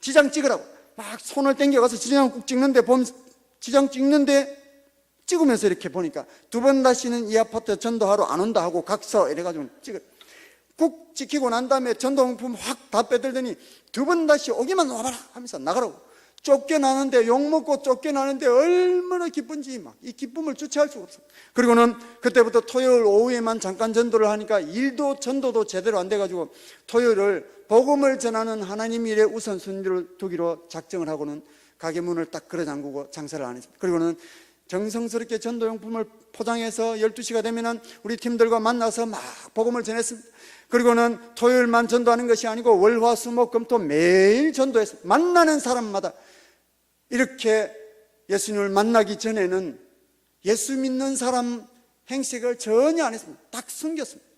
S2: 지장 찍으라고 막 손을 당겨가서 지장을 꾹 찍는데, 지장 찍는데 찍으면서 이렇게 보니까 2번 다시는 이 아파트 전도하러 안 온다 하고 각서 이래가지고 꾹 찍히고 난 다음에 전도용품 확 다 빼들더니 2번 다시 오기만 와봐라 하면서 나가라고. 쫓겨나는데, 욕먹고 쫓겨나는데 얼마나 기쁜지 막 이 기쁨을 주체할 수가 없어. 그리고는 그때부터 토요일 오후에만 잠깐 전도를 하니까 일도 전도도 제대로 안 돼가지고 토요일을 복음을 전하는 하나님 일에 우선순위를 두기로 작정을 하고는 가게 문을 딱 걸어 잠그고 장사를 안 했습니다. 그리고는 정성스럽게 전도용품을 포장해서 12시가 되면은 우리 팀들과 만나서 막 복음을 전했습니다. 그리고는 토요일만 전도하는 것이 아니고 월화수목금토 매일 전도했습니다. 만나는 사람마다. 이렇게 예수님을 만나기 전에는 예수 믿는 사람 행색을 전혀 안 했습니다. 딱 숨겼습니다.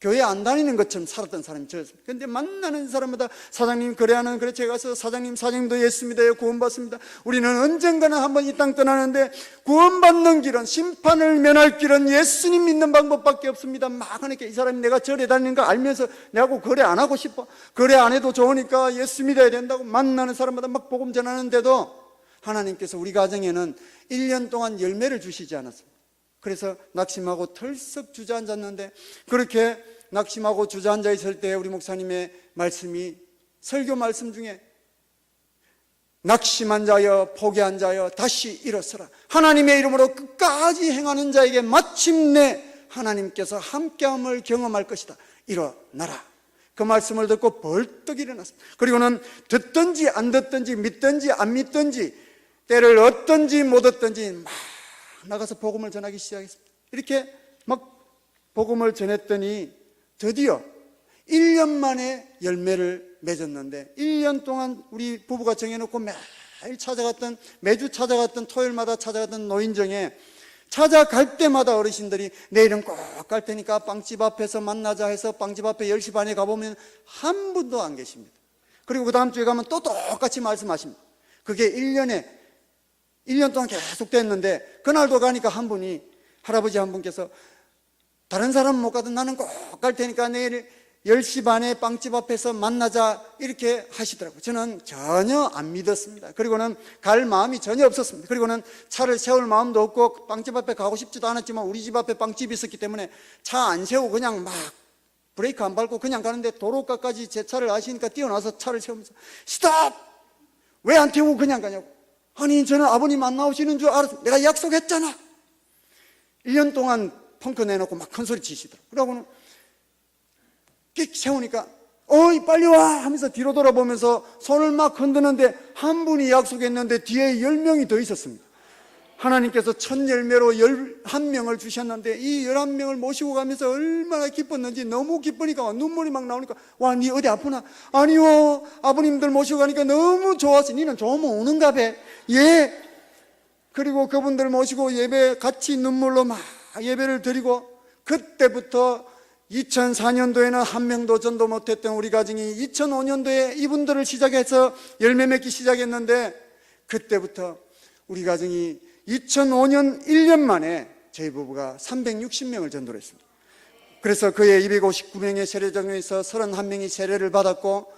S2: 교회 안 다니는 것처럼 살았던 사람이 저였습니다. 그런데 만나는 사람마다 사장님 그래하는 그래 제가 가서 사장님도 예수 믿어요. 구원받습니다. 우리는 언젠가는 한번 이 땅 떠나는데 구원받는 길은, 심판을 면할 길은 예수님 믿는 방법밖에 없습니다. 막 하니까 이 사람이 내가 절에 다니는 거 알면서 내하고 거래 안 하고 싶어. 거래 안 해도 좋으니까 예수 믿어야 된다고 만나는 사람마다 막 복음 전하는데도 하나님께서 우리 가정에는 1년 동안 열매를 주시지 않았습니다. 그래서 낙심하고 털썩 주저앉았는데, 그렇게 낙심하고 주저앉아 있을 때 우리 목사님의 말씀이, 설교 말씀 중에 낙심한 자여 포기한 자여 다시 일어서라. 하나님의 이름으로 끝까지 행하는 자에게 마침내 하나님께서 함께함을 경험할 것이다. 일어나라. 그 말씀을 듣고 벌떡 일어났습니다. 그리고는 듣든지 안 듣든지 믿든지 안 믿든지 때를 얻든지 못 얻든지 막 나가서 복음을 전하기 시작했습니다. 이렇게 막 복음을 전했더니 드디어 1년 만에 열매를 맺었는데, 1년 동안 우리 부부가 정해놓고 매주 찾아갔던 토요일마다 찾아갔던 노인정에 찾아갈 때마다 어르신들이 내일은 꼭 갈 테니까 빵집 앞에서 만나자 해서 빵집 앞에 10시 반에 가보면 한 분도 안 계십니다. 그리고 그 다음 주에 가면 또 똑같이 말씀하십니다. 그게 1년 동안 계속 됐는데, 그날도 가니까 한 분이 할아버지 한 분께서 다른 사람은 못 가도 나는 꼭 갈 테니까 내일 10시 반에 빵집 앞에서 만나자 이렇게 하시더라고요. 저는 전혀 안 믿었습니다. 그리고는 갈 마음이 전혀 없었습니다. 그리고는 차를 세울 마음도 없고 빵집 앞에 가고 싶지도 않았지만 우리 집 앞에 빵집이 있었기 때문에 차 안 세우고 그냥 막 브레이크 안 밟고 그냥 가는데 도로가까지 제 차를 아시니까 뛰어나서 차를 세우면서 스톱! 왜 안 태우고 그냥 가냐고. 아니 저는 아버님 안 나오시는 줄 알았어. 내가 약속했잖아. 1년 동안 펑크 내놓고 막 큰 소리 치시더라고요. 그러고는 끽 세우니까 어이 빨리 와 하면서 뒤로 돌아보면서 손을 막 흔드는데 한 분이 약속했는데 뒤에 10명이 더 있었습니다. 하나님께서 첫 열매로 11명을 주셨는데 이 11명을 모시고 가면서 얼마나 기뻤는지 너무 기쁘니까 눈물이 막 나오니까 와 니 어디 아프나? 아니요 아버님들 모시고 가니까 너무 좋았어. 니는 좋으면 오는가 배? 예. 그리고 그분들 모시고 예배 같이 눈물로 막 예배를 드리고 그때부터 2004년도에는 한 명도 전도 못했던 우리 가정이 2005년도에 이분들을 시작해서 열매 맺기 시작했는데 그때부터 우리 가정이 2005년 1년 만에 저희 부부가 360명을 전도를 했습니다. 그래서 그의 259명의 세례장에서 31명이 세례를 받았고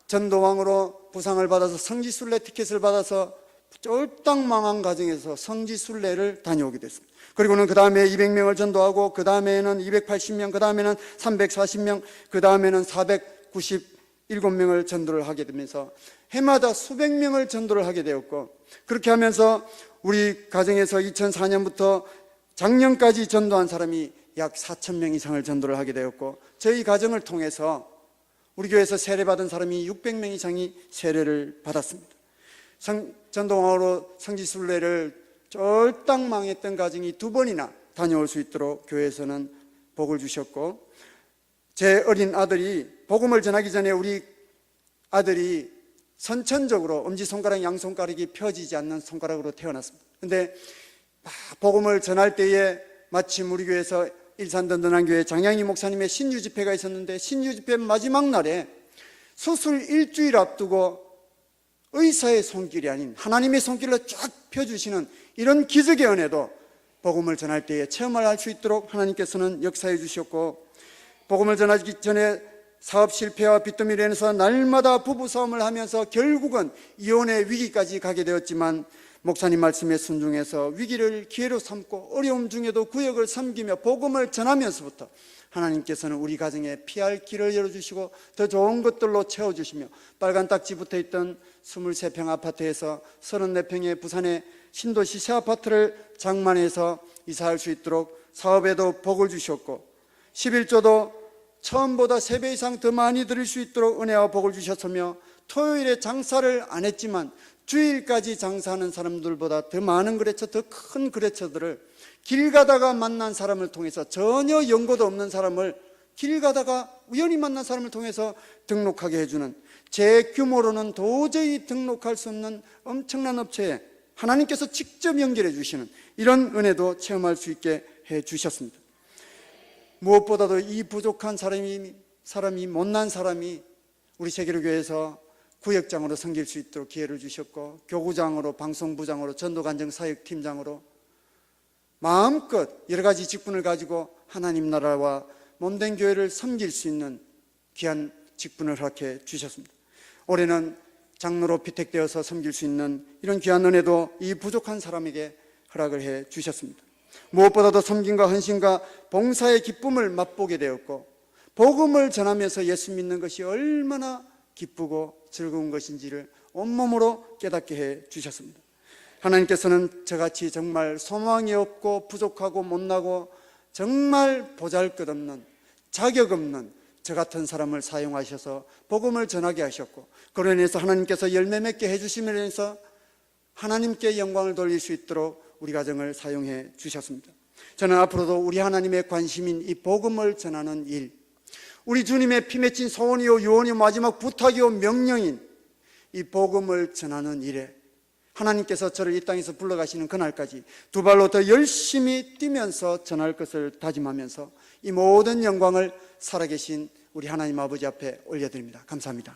S2: 전도왕으로 부상을 받아서 성지순례 티켓을 받아서 쫄딱 망한 가정에서 성지순례를 다녀오게 됐습니다. 그리고는 그 다음에 200명을 전도하고 그 다음에는 280명, 그 다음에는 340명, 그 다음에는 497명을 전도를 하게 되면서 해마다 수백 명을 전도를 하게 되었고 그렇게 하면서 우리 가정에서 2004년부터 작년까지 전도한 사람이 약 4,000명 이상을 전도를 하게 되었고 저희 가정을 통해서 우리 교회에서 세례받은 사람이 600명 이상이 세례를 받았습니다. 전도왕으로 성지순례를 쫄딱 망했던 가정이 2번이나 다녀올 수 있도록 교회에서는 복을 주셨고 제 어린 아들이 복음을 전하기 전에 우리 아들이 선천적으로 엄지손가락 양손가락이 펴지지 않는 손가락으로 태어났습니다. 근데 복음을 전할 때에 마침 우리 교회에서 일산든든한교회 장양희 목사님의 신유집회가 있었는데 신유집회 마지막 날에 수술 일주일 앞두고 의사의 손길이 아닌 하나님의 손길로 쫙 펴주시는 이런 기적의 은혜도 복음을 전할 때에 체험을 할 수 있도록 하나님께서는 역사해 주셨고 복음을 전하기 전에 사업 실패와 빚더미로 인해서 날마다 부부싸움을 하면서 결국은 이혼의 위기까지 가게 되었지만 목사님 말씀에 순종해서 위기를 기회로 삼고 어려움 중에도 구역을 섬기며 복음을 전하면서부터 하나님께서는 우리 가정에 피할 길을 열어주시고 더 좋은 것들로 채워주시며 빨간 딱지 붙어있던 23평 아파트에서 34평의 부산의 신도시 새 아파트를 장만해서 이사할 수 있도록 사업에도 복을 주셨고 11조도 처음보다 3배 이상 더 많이 드릴 수 있도록 은혜와 복을 주셨으며 토요일에 장사를 안 했지만 주일까지 장사하는 사람들보다 더 많은 거래처, 더 큰 거래처들을 길 가다가 만난 사람을 통해서 전혀 연고도 없는 사람을 길 가다가 우연히 만난 사람을 통해서 등록하게 해주는 제 규모로는 도저히 등록할 수 없는 엄청난 업체에 하나님께서 직접 연결해 주시는 이런 은혜도 체험할 수 있게 해 주셨습니다. 무엇보다도 이 부족한 사람이 못난 사람이 우리 세계로교회에서 구역장으로 섬길 수 있도록 기회를 주셨고 교구장으로 방송부장으로 전도간정사역팀장으로 마음껏 여러 가지 직분을 가지고 하나님 나라와 몸된 교회를 섬길 수 있는 귀한 직분을 허락해 주셨습니다. 올해는 장로로 피택되어서 섬길 수 있는 이런 귀한 은혜도 이 부족한 사람에게 허락을 해 주셨습니다. 무엇보다도 섬김과 헌신과 봉사의 기쁨을 맛보게 되었고 복음을 전하면서 예수 믿는 것이 얼마나 기쁘고 즐거운 것인지를 온몸으로 깨닫게 해 주셨습니다. 하나님께서는 저같이 정말 소망이 없고 부족하고 못나고 정말 보잘것없는 자격 없는 저 같은 사람을 사용하셔서 복음을 전하게 하셨고 그로 인해서 하나님께서 열매 맺게 해주심으로 인해서 하나님께 영광을 돌릴 수 있도록 우리 가정을 사용해 주셨습니다. 저는 앞으로도 우리 하나님의 관심인 이 복음을 전하는 일, 우리 주님의 피 맺힌 소원이요 유언이요 마지막 부탁이요 명령인 이 복음을 전하는 일에 하나님께서 저를 이 땅에서 불러가시는 그날까지 두 발로 더 열심히 뛰면서 전할 것을 다짐하면서 이 모든 영광을 살아계신 우리 하나님 아버지 앞에 올려드립니다. 감사합니다.